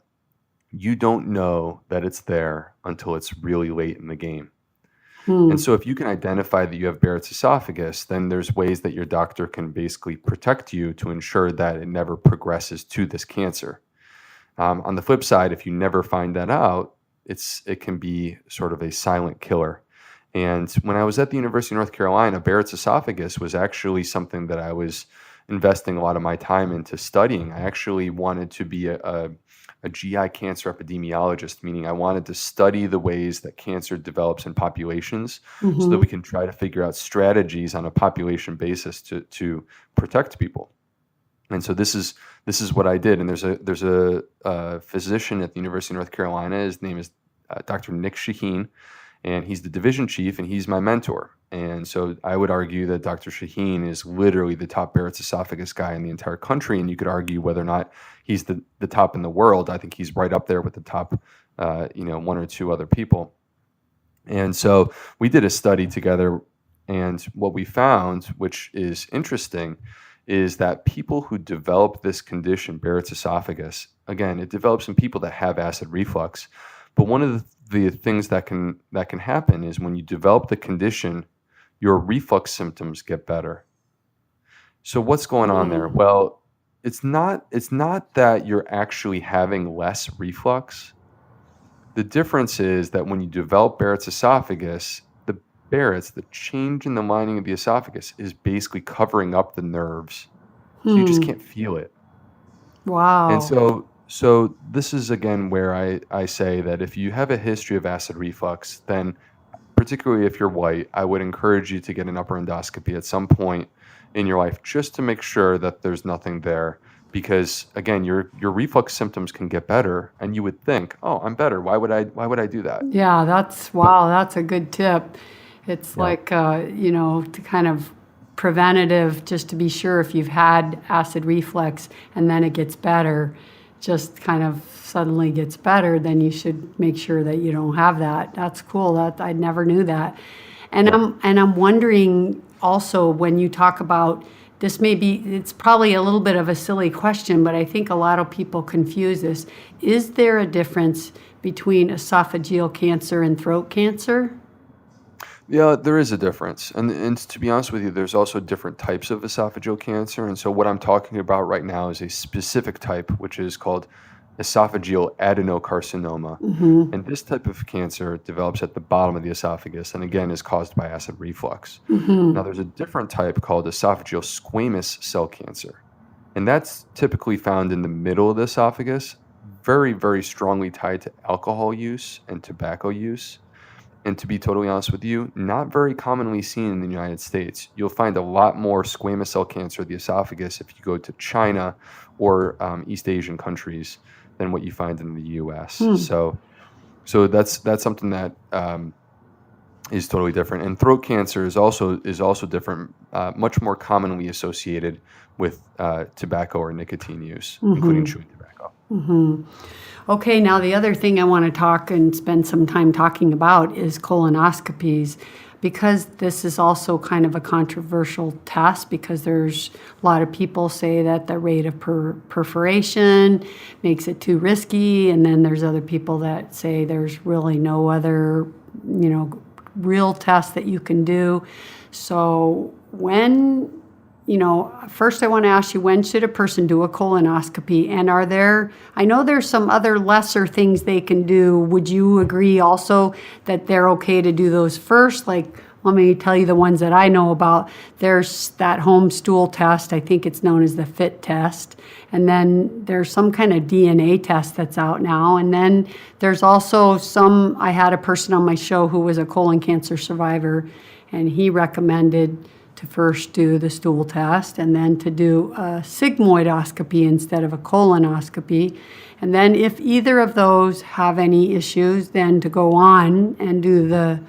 you don't know that it's there until it's really late in the game. And so if you can identify that you have Barrett's esophagus, then there's ways that your doctor can basically protect you to ensure that it never progresses to this cancer. On the flip side, if you never find that out, it can be sort of a silent killer. And when I was at the University of North Carolina, Barrett's esophagus was actually something that I was investing a lot of my time into studying. I actually wanted to be a GI cancer epidemiologist, meaning I wanted to study the ways that cancer develops in populations so that we can try to figure out strategies on a population basis to protect people. And so this is what I did. And there's a physician at the University of North Carolina. His name is Dr. Nick Shaheen, and he's the division chief, and he's my mentor. And so I would argue that Dr. Shaheen is literally the top Barrett's esophagus guy in the entire country, and you could argue whether or not he's the top in the world. I think he's right up there with the top, one or two other people. And so we did a study together, and what we found, which is interesting, is that people who develop this condition, Barrett's esophagus, again, it develops in people that have acid reflux. But one of the things that can happen is when you develop the condition, your reflux symptoms get better. So what's going on there? Well, it's not that you're actually having less reflux. The difference is that when you develop Barrett's esophagus, the change in the lining of the esophagus is basically covering up the nerves. So you just can't feel it. Wow. And so this is, again, where I say that if you have a history of acid reflux, then particularly if you're white, I would encourage you to get an upper endoscopy at some point in your life just to make sure that there's nothing there. Because, again, your reflux symptoms can get better, and you would think, oh, I'm better. Why would I do that? Yeah, that's a good tip. It's like, to kind of preventative, just to be sure if you've had acid reflux and then it gets better, just kind of suddenly gets better, then you should make sure that you don't have that. That's cool. That I never knew that. And I'm wondering also, when you talk about this, it's probably a little bit of a silly question, but I think a lot of people confuse this. Is there a difference between esophageal cancer and throat cancer? Yeah, there is a difference. And to be honest with you, there's also different types of esophageal cancer. And so what I'm talking about right now is a specific type, which is called esophageal adenocarcinoma. And this type of cancer develops at the bottom of the esophagus and, again, is caused by acid reflux. Now, there's a different type called esophageal squamous cell cancer. And that's typically found in the middle of the esophagus, very, very strongly tied to alcohol use and tobacco use. And to be totally honest with you, not very commonly seen in the United States. You'll find a lot more squamous cell cancer of the esophagus if you go to China or East Asian countries than what you find in the U.S. So that's something that is totally different. And throat cancer is also different, much more commonly associated with tobacco or nicotine use, including chewing tobacco. Okay, now the other thing I want to talk and spend some time talking about is colonoscopies. because this is also kind of a controversial test, because there's a lot of people say that the rate of perforation makes it too risky, and then there's other people that say there's really no other, real test that you can do. So first I want to ask you, when should a person do a colonoscopy? And I know there's some other lesser things they can do. Would you agree also that they're okay to do those first? Like, let me tell you the ones that I know about. There's that home stool test. I think it's known as the FIT test. And then there's some kind of DNA test that's out now. And then there's also I had a person on my show who was a colon cancer survivor, and he recommended to first do the stool test and then to do a sigmoidoscopy instead of a colonoscopy. And then if either of those have any issues, then to go on and do the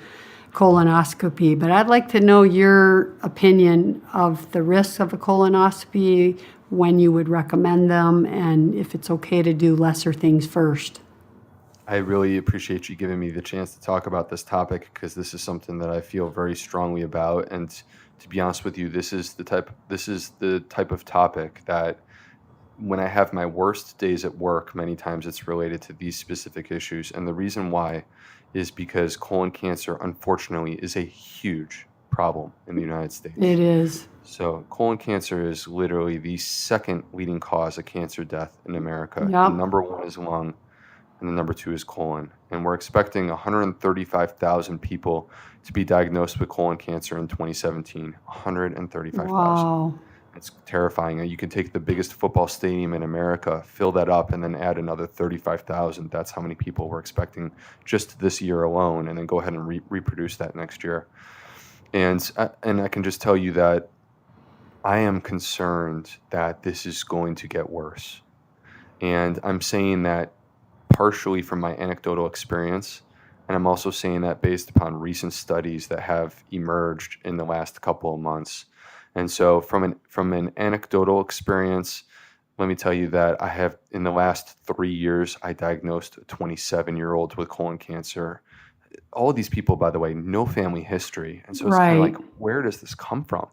colonoscopy. But I'd like to know your opinion of the risks of a colonoscopy, when you would recommend them, and if it's okay to do lesser things first. I really appreciate you giving me the chance to talk about this topic, because this is something that I feel very strongly about. And to be honest with you, this is the type of topic that when I have my worst days at work, many times it's related to these specific issues. And the reason why is because colon cancer, unfortunately, is a huge problem in the United States. It is. So colon cancer is literally the second leading cause of cancer death in America. Yep. The number one is lung, and the number two is colon. And we're expecting 135,000 people to be diagnosed with colon cancer in 2017. 135,000. Wow. It's terrifying. You can take the biggest football stadium in America, fill that up, and then add another 35,000. That's how many people we're expecting just this year alone, and then go ahead and reproduce that next year. And I can just tell you that I am concerned that this is going to get worse. And I'm saying that partially from my anecdotal experience, and I'm also saying that based upon recent studies that have emerged in the last couple of months. And so from an anecdotal experience, let me tell you that I have, in the last 3 years, I diagnosed a 27-year-old with colon cancer. All of these people, by the way, no family history. And so it's kind of like, where does this come from?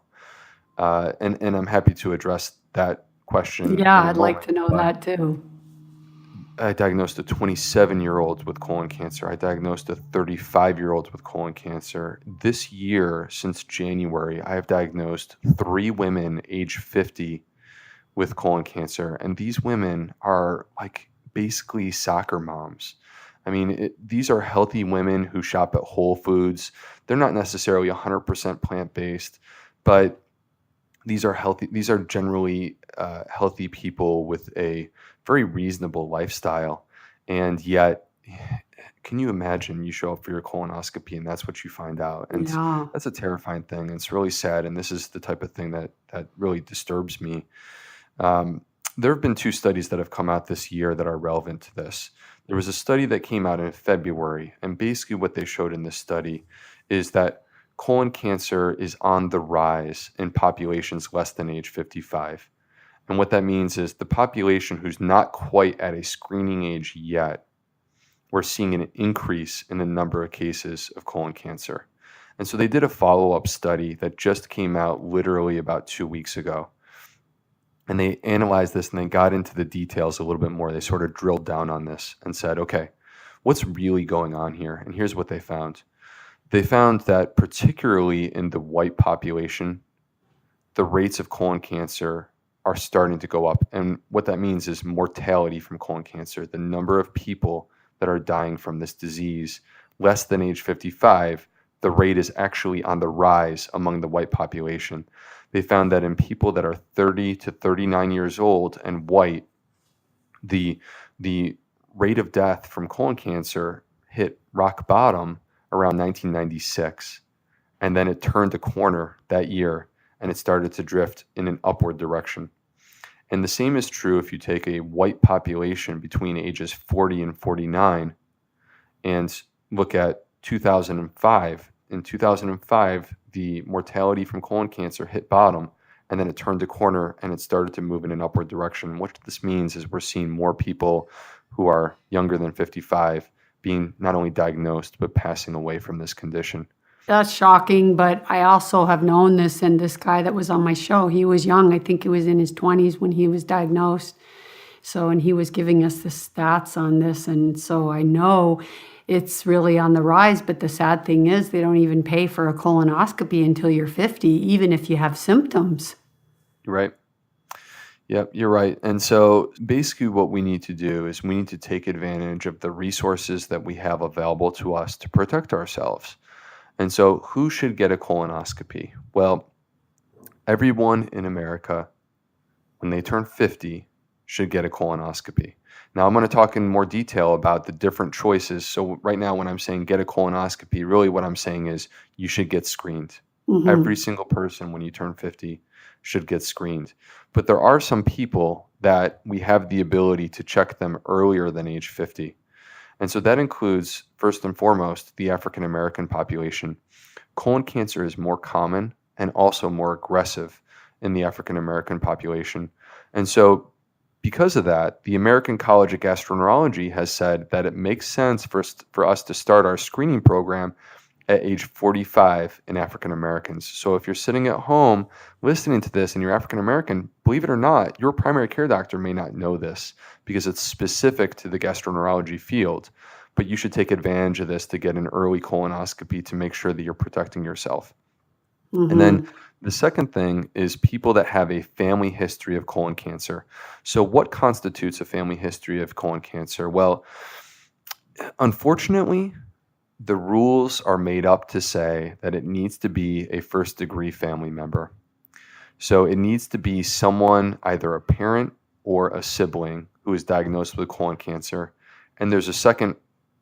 And I'm happy to address that question. Yeah, I'd like to know that too. I diagnosed a 27-year-old with colon cancer. I diagnosed a 35-year-old with colon cancer. This year, since January, I have diagnosed 3 women age 50 with colon cancer. And these women are like basically soccer moms. I mean, these are healthy women who shop at Whole Foods. They're not necessarily 100% plant-based, but these are healthy. These are generally healthy people with a very reasonable lifestyle. And yet, can you imagine you show up for your colonoscopy and that's what you find out? And that's a terrifying thing. And it's really sad. And this is the type of thing that really disturbs me. There have been 2 studies that have come out this year that are relevant to this. There was a study that came out in February, and basically what they showed in this study is that colon cancer is on the rise in populations less than age 55. And what that means is the population who's not quite at a screening age yet, we're seeing an increase in the number of cases of colon cancer. And so they did a follow-up study that just came out literally about 2 weeks ago. And they analyzed this and they got into the details a little bit more. They sort of drilled down on this and said, okay, what's really going on here? And here's what they found. They found that particularly in the white population, the rates of colon cancer are starting to go up. And what that means is mortality from colon cancer, the number of people that are dying from this disease less than age 55, the rate is actually on the rise among the white population. They found that in people that are 30 to 39 years old and white, the rate of death from colon cancer hit rock bottom around 1996. And then it turned a corner that year and it started to drift in an upward direction. And the same is true if you take a white population between ages 40 and 49 and look at 2005. In 2005, the mortality from colon cancer hit bottom, and then it turned a corner and it started to move in an upward direction. What this means is we're seeing more people who are younger than 55 being not only diagnosed, but passing away from this condition. That's shocking, but I also have known this, and this guy that was on my show, he was young. I think he was in his 20s when he was diagnosed. So, and he was giving us the stats on this, and so I know it's really on the rise, but the sad thing is they don't even pay for a colonoscopy until you're 50, even if you have symptoms. Right. Yep, you're right. And so basically what we need to do is we need to take advantage of the resources that we have available to us to protect ourselves. And so who should get a colonoscopy? Well, everyone in America, when they turn 50, should get a colonoscopy. Now, I'm going to talk in more detail about the different choices. So right now, when I'm saying get a colonoscopy, really what I'm saying is you should get screened. Every single person when you turn 50 should get screened. But there are some people that we have the ability to check them earlier than age 50. And so that includes, first and foremost, the African American population. Colon cancer is more common and also more aggressive in the African American population. And so because of that, the American College of Gastroenterology has said that it makes sense for us to start our screening program at age 45 in African Americans. So if you're sitting at home listening to this and you're African American, believe it or not, your primary care doctor may not know this because it's specific to the gastroenterology field. But you should take advantage of this to get an early colonoscopy to make sure that you're protecting yourself. And then the second thing is people that have a family history of colon cancer. So what constitutes a family history of colon cancer? Well, unfortunately, the rules are made up to say that it needs to be a first-degree family member. So it needs to be someone, either a parent or a sibling, who is diagnosed with colon cancer. And there's a second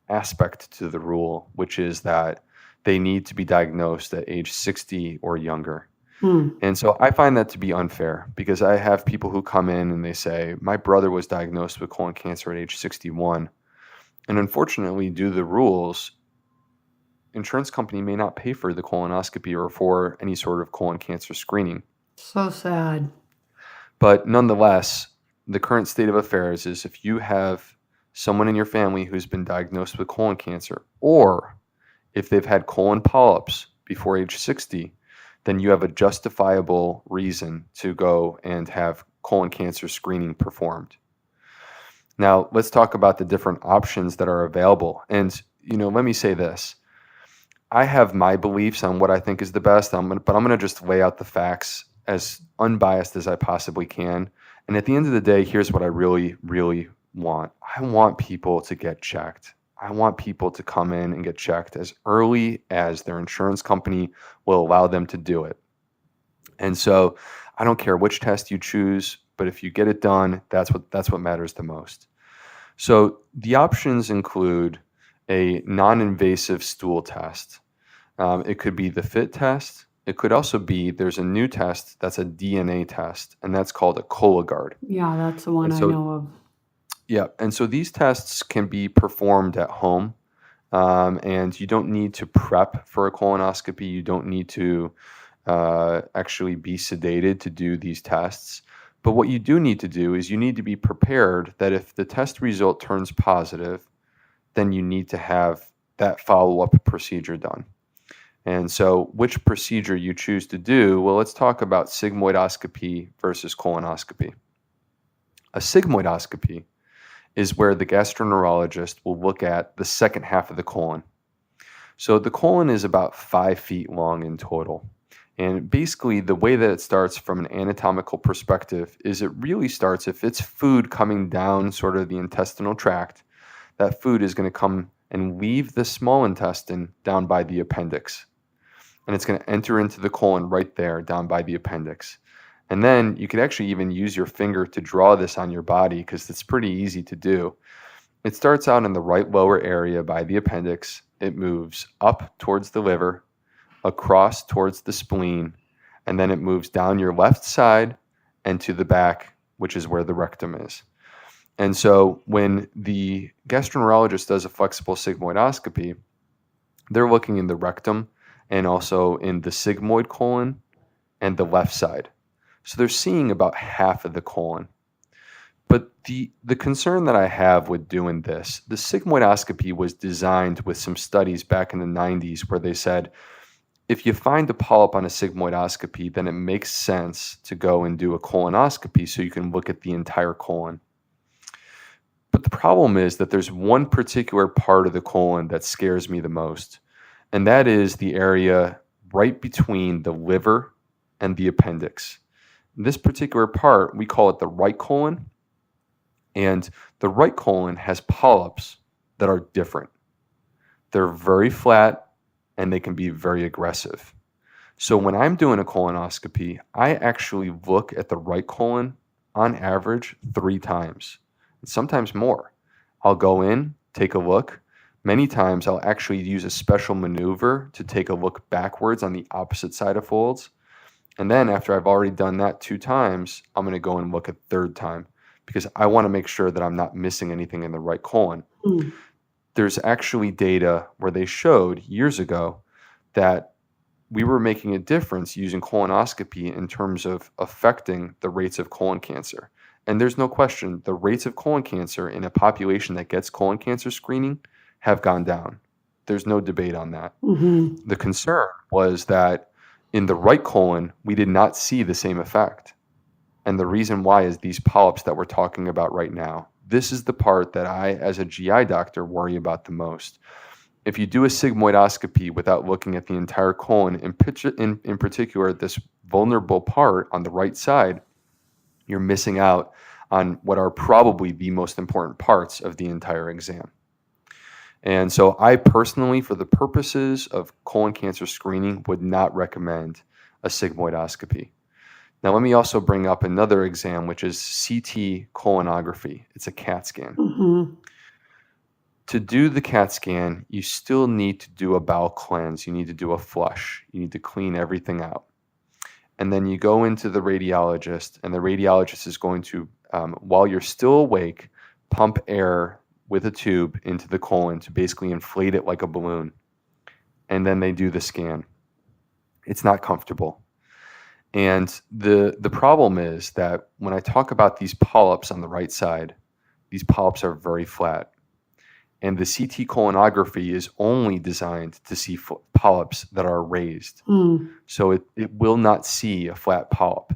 aspect to the rule, which is that they need to be diagnosed at age 60 or younger. And so I find that to be unfair because I have people who come in and they say, my brother was diagnosed with colon cancer at age 61. And unfortunately, due to the rules, insurance company may not pay for the colonoscopy or for any sort of colon cancer screening. So sad. But nonetheless, the current state of affairs is if you have someone in your family who's been diagnosed with colon cancer, or if they've had colon polyps before age 60, then you have a justifiable reason to go and have colon cancer screening performed. Now, let's talk about the different options that are available. And, let me say this. I have my beliefs on what I think is the best, but I'm going to just lay out the facts as unbiased as I possibly can. And at the end of the day, here's what I really, really want. I want people to get checked. I want people to come in and get checked as early as their insurance company will allow them to do it. And so I don't care which test you choose, but if you get it done, that's what matters the most. So the options include a non-invasive stool test. It could be the FIT test. It could also be, there's a new test that's a DNA test, and that's called a Cologuard. Yeah, that's the one I know of. Yeah, and so these tests can be performed at home, and you don't need to prep for a colonoscopy. You don't need to actually be sedated to do these tests. But what you do need to do is you need to be prepared that if the test result turns positive, then you need to have that follow-up procedure done. And so which procedure you choose to do, well, let's talk about sigmoidoscopy versus colonoscopy. A sigmoidoscopy is where the gastroenterologist will look at the second half of the colon. So the colon is about 5 feet long in total. And basically the way that it starts from an anatomical perspective is it really starts, if it's food coming down sort of the intestinal tract, that food is going to come and leave the small intestine down by the appendix. And it's going to enter into the colon right there down by the appendix. And then you could actually even use your finger to draw this on your body because it's pretty easy to do. It starts out in the right lower area by the appendix. It moves up towards the liver, across towards the spleen, and then it moves down your left side and to the back, which is where the rectum is. And so when the gastroenterologist does a flexible sigmoidoscopy, they're looking in the rectum and also in the sigmoid colon and the left side. So they're seeing about half of the colon. But the concern that I have with doing this, the sigmoidoscopy was designed with some studies back in the 90s where they said, if you find a polyp on a sigmoidoscopy, then it makes sense to go and do a colonoscopy so you can look at the entire colon. But the problem is that there's one particular part of the colon that scares me the most, and that is the area right between the liver and the appendix. This particular part, we call it the right colon, and the right colon has polyps that are different. They're very flat, and they can be very aggressive. So when I'm doing a colonoscopy, I actually look at the right colon on average 3 times, and sometimes more. I'll go in, take a look. Many times I'll actually use a special maneuver to take a look backwards on the opposite side of folds. And then after I've already done that 2 times, I'm going to go and look a 3rd time because I want to make sure that I'm not missing anything in the right colon. There's actually data where they showed years ago that we were making a difference using colonoscopy in terms of affecting the rates of colon cancer. And there's no question, the rates of colon cancer in a population that gets colon cancer screening have gone down. There's no debate on that. The concern was that in the right colon, we did not see the same effect. And the reason why is these polyps that we're talking about right now. This is the part that I, as a GI doctor, worry about the most. If you do a sigmoidoscopy without looking at the entire colon, in particular this vulnerable part on the right side, you're missing out on what are probably the most important parts of the entire exam. And so I personally, for the purposes of colon cancer screening, would not recommend a sigmoidoscopy. Now, let me also bring up another exam, which is CT colonography. It's a CAT scan. To do the CAT scan, you still need to do a bowel cleanse. You need to do a flush. You need to clean everything out. And then you go into the radiologist, and the radiologist is going to, while you're still awake, pump air with a tube into the colon to basically inflate it like a balloon. And then they do the scan. It's not comfortable. And the problem is that when I talk about these polyps on the right side, these polyps are very flat. And the CT colonography is only designed to see polyps that are raised. So it will not see a flat polyp.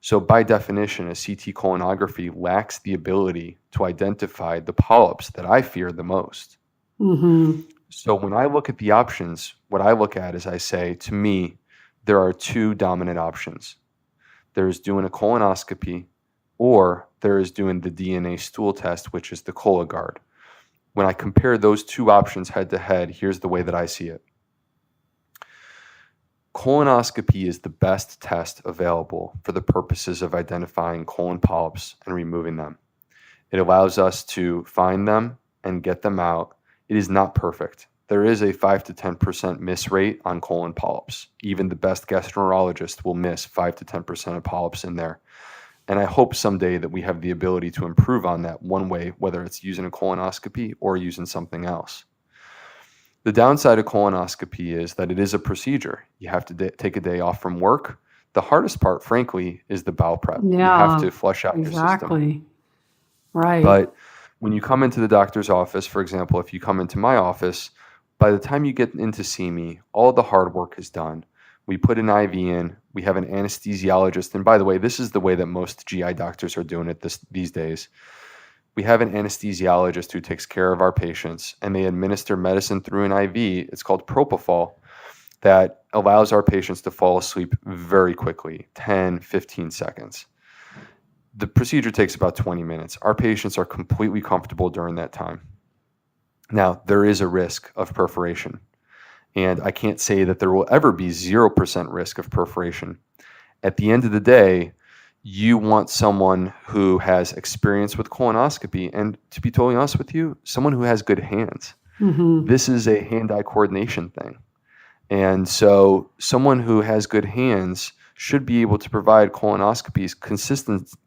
So by definition, a CT colonography lacks the ability to identify the polyps that I fear the most. So when I look at the options, what I look at is I say, to me, there are 2 dominant options. There's doing a colonoscopy, or there is doing the DNA stool test, which is the Cologuard. When I compare those 2 options head to head, here's the way that I see it. Colonoscopy is the best test available for the purposes of identifying colon polyps and removing them. It allows us to find them and get them out. It is not perfect. There is a 5 to 10% miss rate on colon polyps. Even the best gastroenterologist will miss 5 to 10% of polyps in there. And I hope someday that we have the ability to improve on that one way, whether it's using a colonoscopy or using something else. The downside of colonoscopy is that it is a procedure. You have to take a day off from work. The hardest part, frankly, is the bowel prep. You have to flush out your system. Exactly. Right. But when you come into the doctor's office, for example, if you come into my office, by the time you get in to see me, all the hard work is done. We put an IV in. We have an anesthesiologist. And by the way, this is the way that most GI doctors are doing it these days. We have an anesthesiologist who takes care of our patients, and they administer medicine through an IV. It's called propofol, that allows our patients to fall asleep very quickly, 10, 15 seconds. The procedure takes about 20 minutes. Our patients are completely comfortable during that time. Now, there is a risk of perforation, and I can't say that there will ever be 0% risk of perforation. At the end of the day, you want someone who has experience with colonoscopy, and to be totally honest with you, someone who has good hands. This is a hand-eye coordination thing. And so someone who has good hands should be able to provide colonoscopies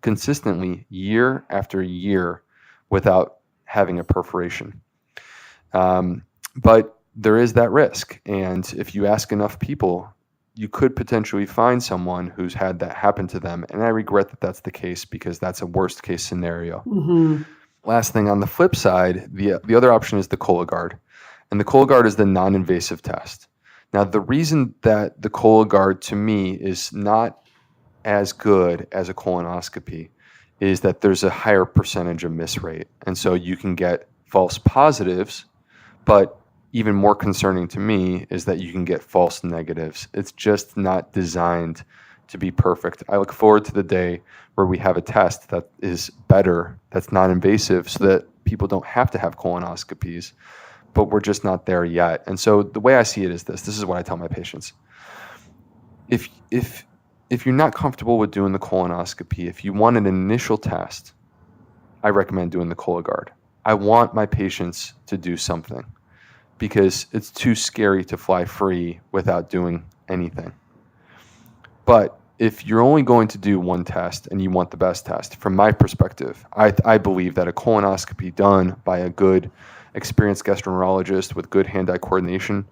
consistently year after year without having a perforation. But there is that risk. And if you ask enough people, you could potentially find someone who's had that happen to them. And I regret that that's the case because that's a worst case scenario. Last thing, on the flip side, the other option is the Cologuard. And the Cologuard is the non-invasive test. Now, the reason that the Cologuard to me is not as good as a colonoscopy is that there's a higher percentage of miss rate. And so you can get false positives, but even more concerning to me is that you can get false negatives. It's just not designed to be perfect. I look forward to the day where we have a test that is better, that's non-invasive, so that people don't have to have colonoscopies, but we're just not there yet. And so the way I see it is this is what I tell my patients. If you're not comfortable with doing the colonoscopy, if you want an initial test, I recommend doing the Cologuard. I want my patients to do something because it's too scary to fly free without doing anything. But if you're only going to do one test and you want the best test, from my perspective, I believe that a colonoscopy done by a good, experienced gastroenterologist with good hand-eye coordination,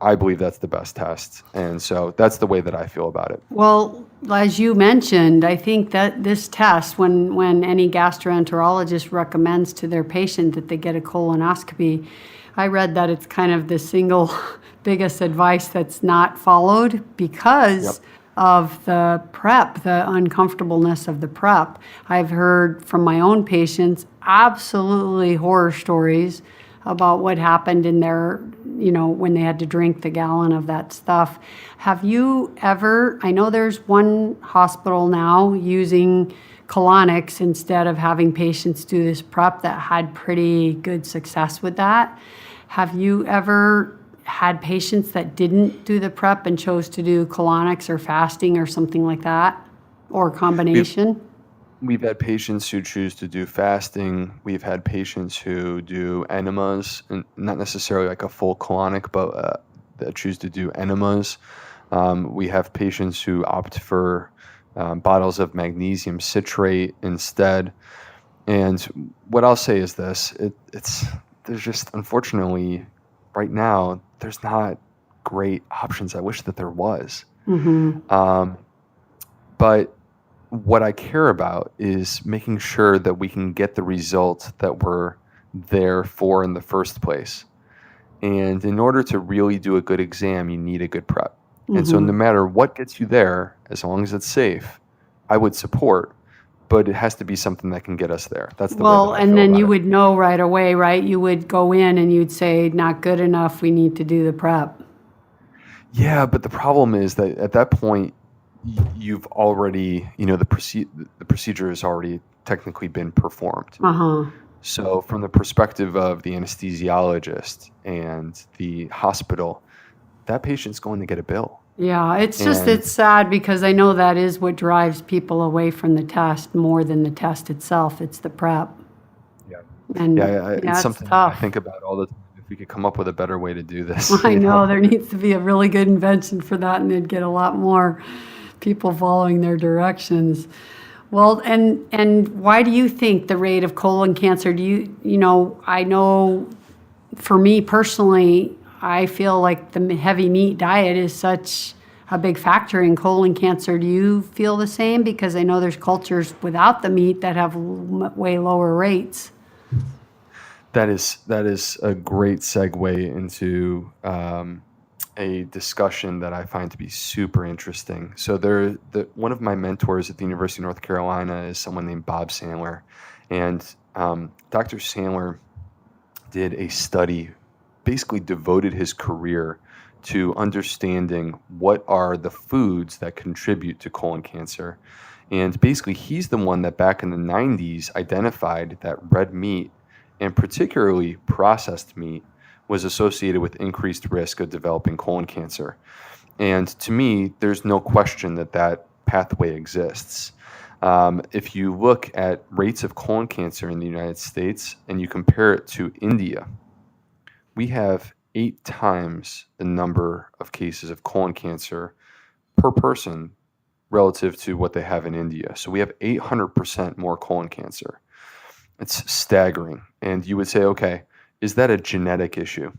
I believe that's the best test. And so that's the way that I feel about it. Well, as you mentioned, I think that this test, when any gastroenterologist recommends to their patient that they get a colonoscopy, I read that it's kind of the single biggest advice that's not followed because of the prep, the uncomfortableness of the prep. I've heard from my own patients absolutely horror stories about what happened in their, when they had to drink the gallon of that stuff. Have you ever, I know there's one hospital now using colonics instead of having patients do this prep that had pretty good success with that. Have you ever had patients that didn't do the prep and chose to do colonics or fasting or something like that, or a combination? We've had patients who choose to do fasting. We've had patients who do enemas, and not necessarily like a full colonic, but that choose to do enemas. We have patients who opt for bottles of magnesium citrate instead. And what I'll say is this: there's just, unfortunately, right now there's not great options. I wish that there was. But what I care about is making sure that we can get the result that we're there for in the first place. And in order to really do a good exam, you need a good prep. And so no matter what gets you there, as long as it's safe, I would support, but it has to be something that can get us there. That's the way that I feel and then about you it. would know right away, right? You would go in and you'd say, not good enough, we need to do the prep. Yeah, but the problem is that at that point, you've already, the procedure has already technically been performed. So from the perspective of the anesthesiologist and the hospital, that patient's going to get a bill. Yeah, it's sad because I know that is what drives people away from the test more than the test itself. It's the prep. Yeah. And It's something tough. I think about all the time. If we could come up with a better way to do this. I know there needs to be a really good invention for that, and they'd get a lot more people following their directions. Well, and why do you think the rate of colon cancer, I know for me personally, I feel like the heavy meat diet is such a big factor in colon cancer. Do you feel the same? Because I know there's cultures without the meat that have way lower rates. That is a great segue into a discussion that I find to be super interesting. So one of my mentors at the University of North Carolina is someone named Bob Sandler. And Dr. Sandler did a study, basically devoted his career to understanding what are the foods that contribute to colon cancer. And basically, he's the one that back in the 90s identified that red meat, and particularly processed meat, was associated with increased risk of developing colon cancer. And to me, there's no question that pathway exists. If you look at rates of colon cancer in the United States and you compare it to India, we have 8 times the number of cases of colon cancer per person relative to what they have in India. So we have 800% more colon cancer. It's staggering. And you would say, okay, is that a genetic issue?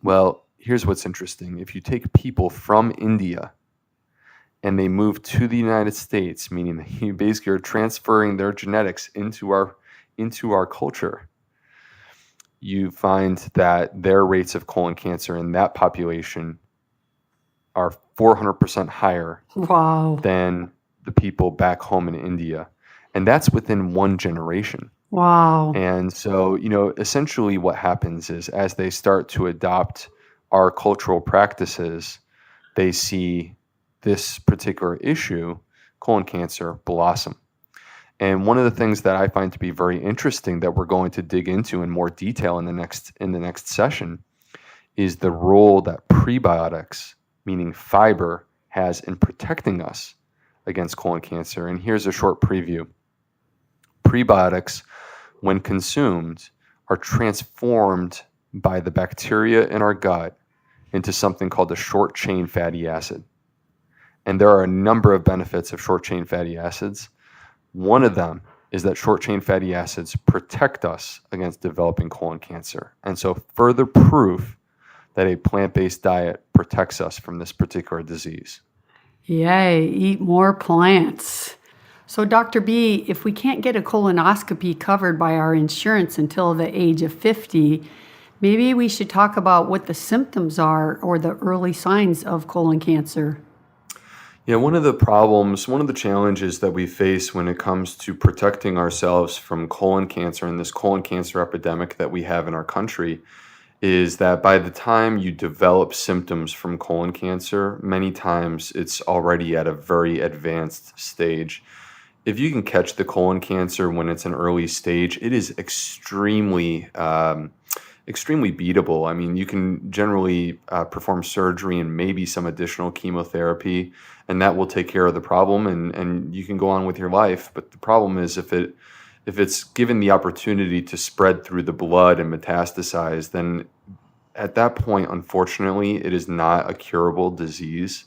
Well, here's what's interesting. If you take people from India and they move to the United States, meaning that you basically are transferring their genetics into our culture, you find that their rates of colon cancer in that population are 400% higher Wow. than the people back home in India. And that's within one generation. Wow. And so, essentially what happens is as they start to adopt our cultural practices, they see this particular issue, colon cancer, blossom. And one of the things that I find to be very interesting that we're going to dig into in more detail in the next session is the role that prebiotics, meaning fiber, has in protecting us against colon cancer. And here's a short preview. Prebiotics, when consumed, are transformed by the bacteria in our gut into something called a short-chain fatty acid. And there are a number of benefits of short-chain fatty acids. One of them is that short-chain fatty acids protect us against developing colon cancer. And so further proof that a plant-based diet protects us from this particular disease. Yay, eat more plants. So, Dr. B, if we can't get a colonoscopy covered by our insurance until the age of 50, maybe we should talk about what the symptoms are or the early signs of colon cancer. Yeah, one of the challenges that we face when it comes to protecting ourselves from colon cancer and this colon cancer epidemic that we have in our country is that by the time you develop symptoms from colon cancer, many times it's already at a very advanced stage. If you can catch the colon cancer when it's an early stage, it is extremely beatable. I mean, you can generally perform surgery and maybe some additional chemotherapy, and that will take care of the problem, and you can go on with your life. But the problem is if it's given the opportunity to spread through the blood and metastasize, then at that point, unfortunately, it is not a curable disease.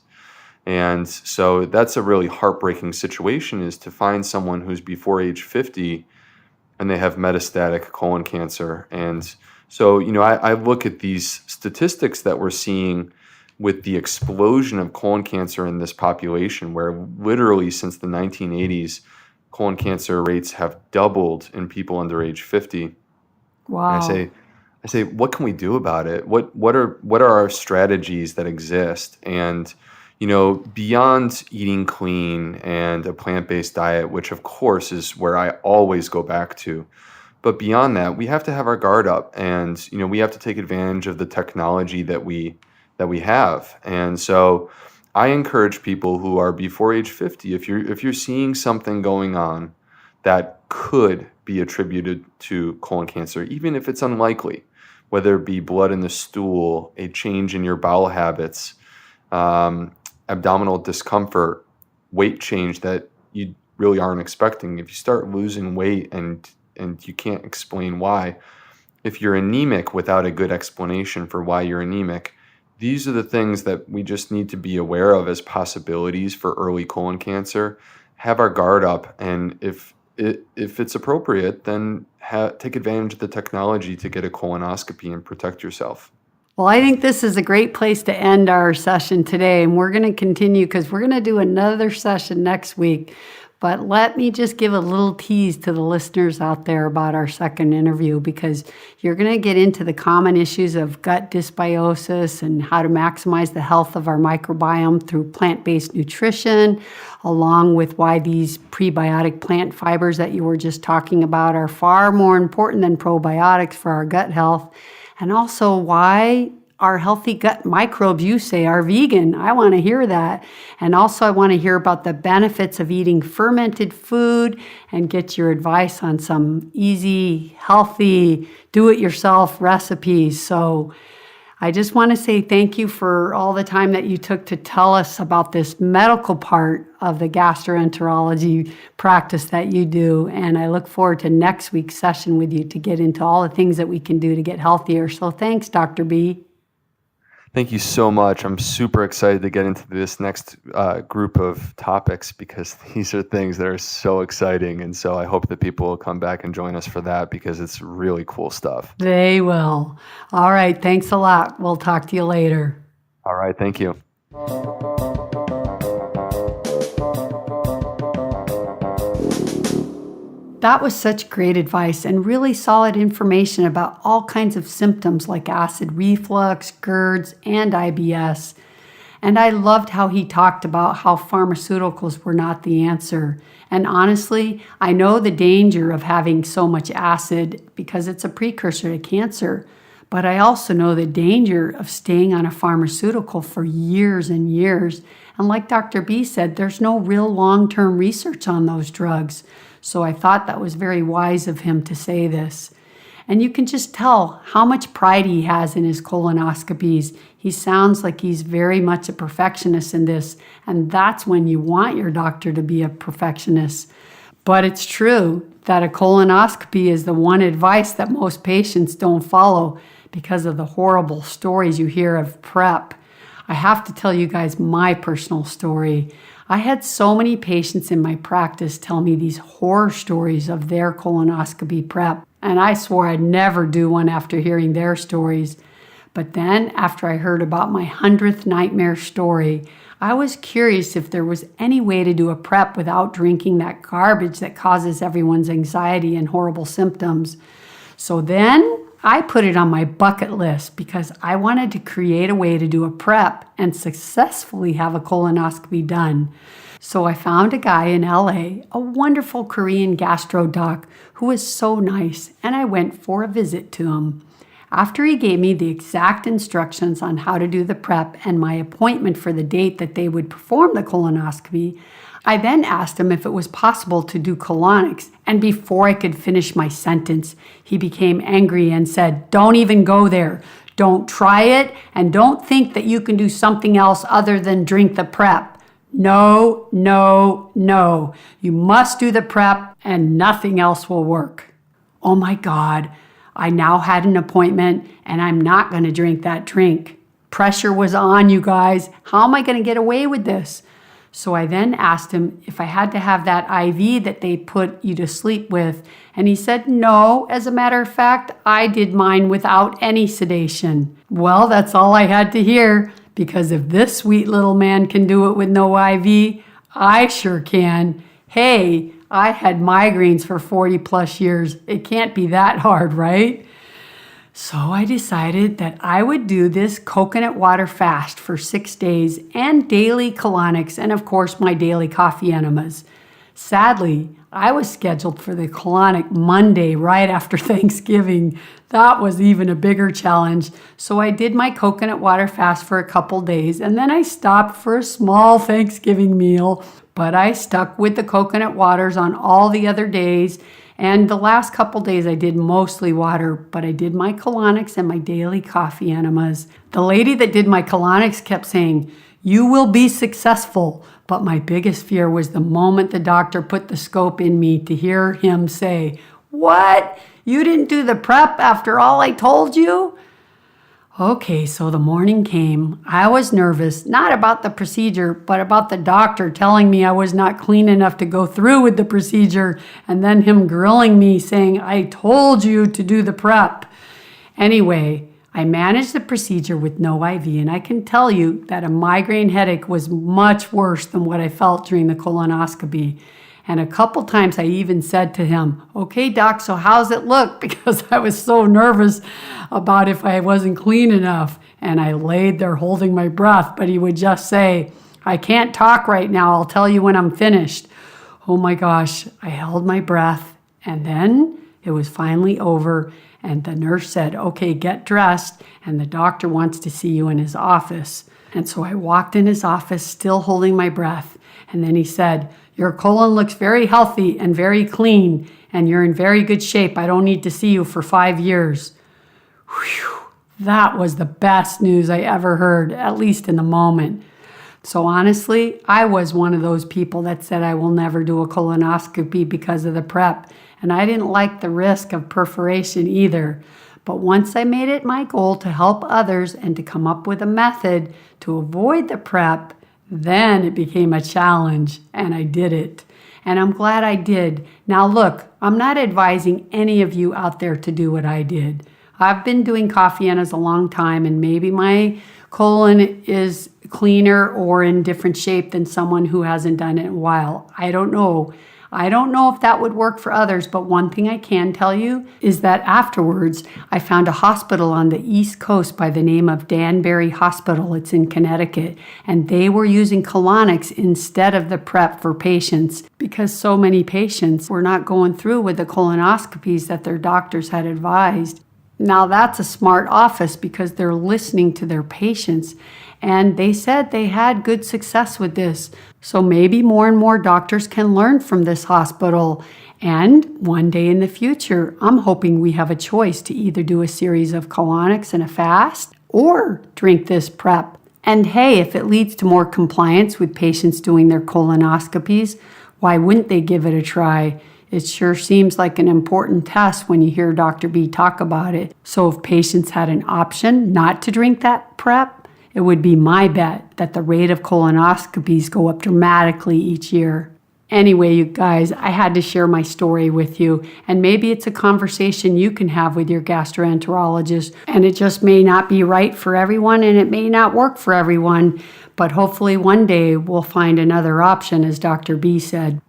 And so that's a really heartbreaking situation, is to find someone who's before age 50 and they have metastatic colon cancer. And so, I look at these statistics that we're seeing with the explosion of colon cancer in this population, where literally since the 1980s, colon cancer rates have doubled in people under age 50. Wow. And I say, what can we do about it? What are our strategies that exist? And beyond eating clean and a plant-based diet, which of course is where I always go back to, but beyond that, we have to have our guard up, and we have to take advantage of the technology that we have. And so I encourage people who are before age 50, if you're seeing something going on that could be attributed to colon cancer, even if it's unlikely, whether it be blood in the stool, a change in your bowel habits, abdominal discomfort, weight change that you really aren't expecting. If you start losing weight and you can't explain why, if you're anemic without a good explanation for why you're anemic, these are the things that we just need to be aware of as possibilities for early colon cancer. Have our guard up, and if it's appropriate, then take advantage of the technology to get a colonoscopy and protect yourself. Well, I think this is a great place to end our session today, and we're going to continue because we're going to do another session next week. But let me just give a little tease to the listeners out there about our second interview, because you're going to get into the common issues of gut dysbiosis and how to maximize the health of our microbiome through plant-based nutrition, along with why these prebiotic plant fibers that you were just talking about are far more important than probiotics for our gut health. And also why our healthy gut microbes, you say, are vegan. I want to hear that. And also I want to hear about the benefits of eating fermented food and get your advice on some easy, healthy, do-it-yourself recipes. So I just want to say thank you for all the time that you took to tell us about this medical part of the gastroenterology practice that you do. And I look forward to next week's session with you to get into all the things that we can do to get healthier. So thanks, Dr. B. Thank you so much. I'm super excited to get into this next group of topics, because these are things that are so exciting. And so I hope that people will come back and join us for that, because it's really cool stuff. They will. All right. Thanks a lot. We'll talk to you later. All right. Thank you. That was such great advice and really solid information about all kinds of symptoms like acid reflux, GERDs, and IBS. And I loved how he talked about how pharmaceuticals were not the answer. And honestly, I know the danger of having so much acid because it's a precursor to cancer. But I also know the danger of staying on a pharmaceutical for years and years. And like Dr. B said, there's no real long-term research on those drugs. So I thought that was very wise of him to say this. And you can just tell how much pride he has in his colonoscopies. He sounds like he's very much a perfectionist in this. And that's when you want your doctor to be a perfectionist. But it's true that a colonoscopy is the one advice that most patients don't follow because of the horrible stories you hear of prep. I have to tell you guys my personal story. I had so many patients in my practice tell me these horror stories of their colonoscopy prep, and I swore I'd never do one after hearing their stories. But then, after I heard about my 100th nightmare story, I was curious if there was any way to do a prep without drinking that garbage that causes everyone's anxiety and horrible symptoms. So then, I put it on my bucket list because I wanted to create a way to do a prep and successfully have a colonoscopy done. So I found a guy in LA, a wonderful Korean gastro doc who was so nice, and I went for a visit to him. After he gave me the exact instructions on how to do the prep and my appointment for the date that they would perform the colonoscopy, I then asked him if it was possible to do colonics, and before I could finish my sentence, he became angry and said, "Don't even go there. Don't try it, and don't think that you can do something else other than drink the prep. No, no, no. You must do the prep, and nothing else will work." Oh my God, I now had an appointment, and I'm not going to drink that drink. Pressure was on, you guys. How am I going to get away with this? So I then asked him if I had to have that IV that they put you to sleep with. And he said, no, as a matter of fact, I did mine without any sedation. Well, that's all I had to hear, because if this sweet little man can do it with no IV, I sure can. Hey, I had migraines for 40 plus years. It can't be that hard, right? So I decided that I would do this coconut water fast for 6 days and daily colonics and of course my daily coffee enemas. Sadly, I was scheduled for the colonic Monday right after Thanksgiving. That was even a bigger challenge. So I did my coconut water fast for a couple days and then I stopped for a small Thanksgiving meal, but I stuck with the coconut waters on all the other days. And the last couple days I did mostly water, but I did my colonics and my daily coffee enemas. The lady that did my colonics kept saying, "You will be successful." But my biggest fear was the moment the doctor put the scope in me to hear him say, "What? You didn't do the prep after all I told you?" Okay, so the morning came. I was nervous, not about the procedure, but about the doctor telling me I was not clean enough to go through with the procedure, and then him grilling me saying, "I told you to do the prep." Anyway, I managed the procedure with no IV, and I can tell you that a migraine headache was much worse than what I felt during the colonoscopy. And a couple times I even said to him, "Okay, doc, so how's it look?" Because I was so nervous about if I wasn't clean enough. And I laid there holding my breath, but he would just say, "I can't talk right now. I'll tell you when I'm finished." Oh my gosh, I held my breath. And then it was finally over. And the nurse said, "Okay, get dressed. And the doctor wants to see you in his office." And so I walked in his office, still holding my breath. And then he said, "Your colon looks very healthy and very clean, and you're in very good shape. I don't need to see you for 5 years. Whew, that was the best news I ever heard, at least in the moment. So honestly, I was one of those people that said I will never do a colonoscopy because of the prep, and I didn't like the risk of perforation either. But once I made it my goal to help others and to come up with a method to avoid the prep, then it became a challenge, and I did it. And I'm glad I did. Now look, I'm not advising any of you out there to do what I did. I've been doing coffee enemas a long time, and maybe my colon is cleaner or in different shape than someone who hasn't done it in a while. I don't know. I don't know if that would work for others, but one thing I can tell you is that afterwards, I found a hospital on the East Coast by the name of Danbury Hospital. It's in Connecticut, and they were using colonics instead of the prep for patients because so many patients were not going through with the colonoscopies that their doctors had advised. Now that's a smart office because they're listening to their patients, and they said they had good success with this. So maybe more and more doctors can learn from this hospital. And one day in the future, I'm hoping we have a choice to either do a series of colonics and a fast or drink this prep. And hey, if it leads to more compliance with patients doing their colonoscopies, why wouldn't they give it a try? It sure seems like an important test when you hear Dr. B talk about it. So if patients had an option not to drink that prep, it would be my bet that the rate of colonoscopies go up dramatically each year. Anyway, you guys, I had to share my story with you, and maybe it's a conversation you can have with your gastroenterologist, and it just may not be right for everyone, and it may not work for everyone, but hopefully one day we'll find another option, as Dr. B said.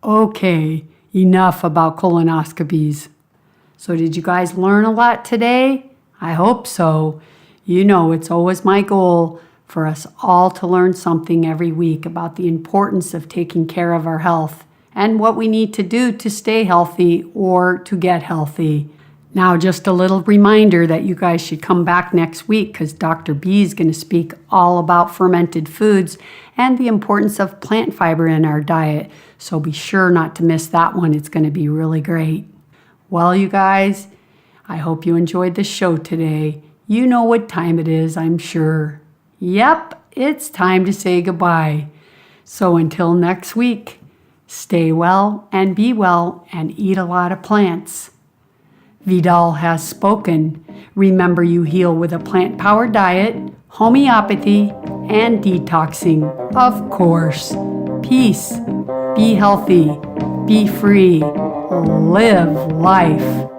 Okay, enough about colonoscopies. So did you guys learn a lot today? I hope so. You know, it's always my goal for us all to learn something every week about the importance of taking care of our health and what we need to do to stay healthy or to get healthy. Now, just a little reminder that you guys should come back next week because Dr. B is going to speak all about fermented foods and the importance of plant fiber in our diet. So be sure not to miss that one. It's going to be really great. Well, you guys, I hope you enjoyed the show today. You know what time it is, I'm sure. Yep, it's time to say goodbye. So until next week, stay well and be well and eat a lot of plants. Vidal has spoken. Remember, you heal with a plant-powered diet, homeopathy, and detoxing. Of course. Peace. Be healthy. Be free. Live life.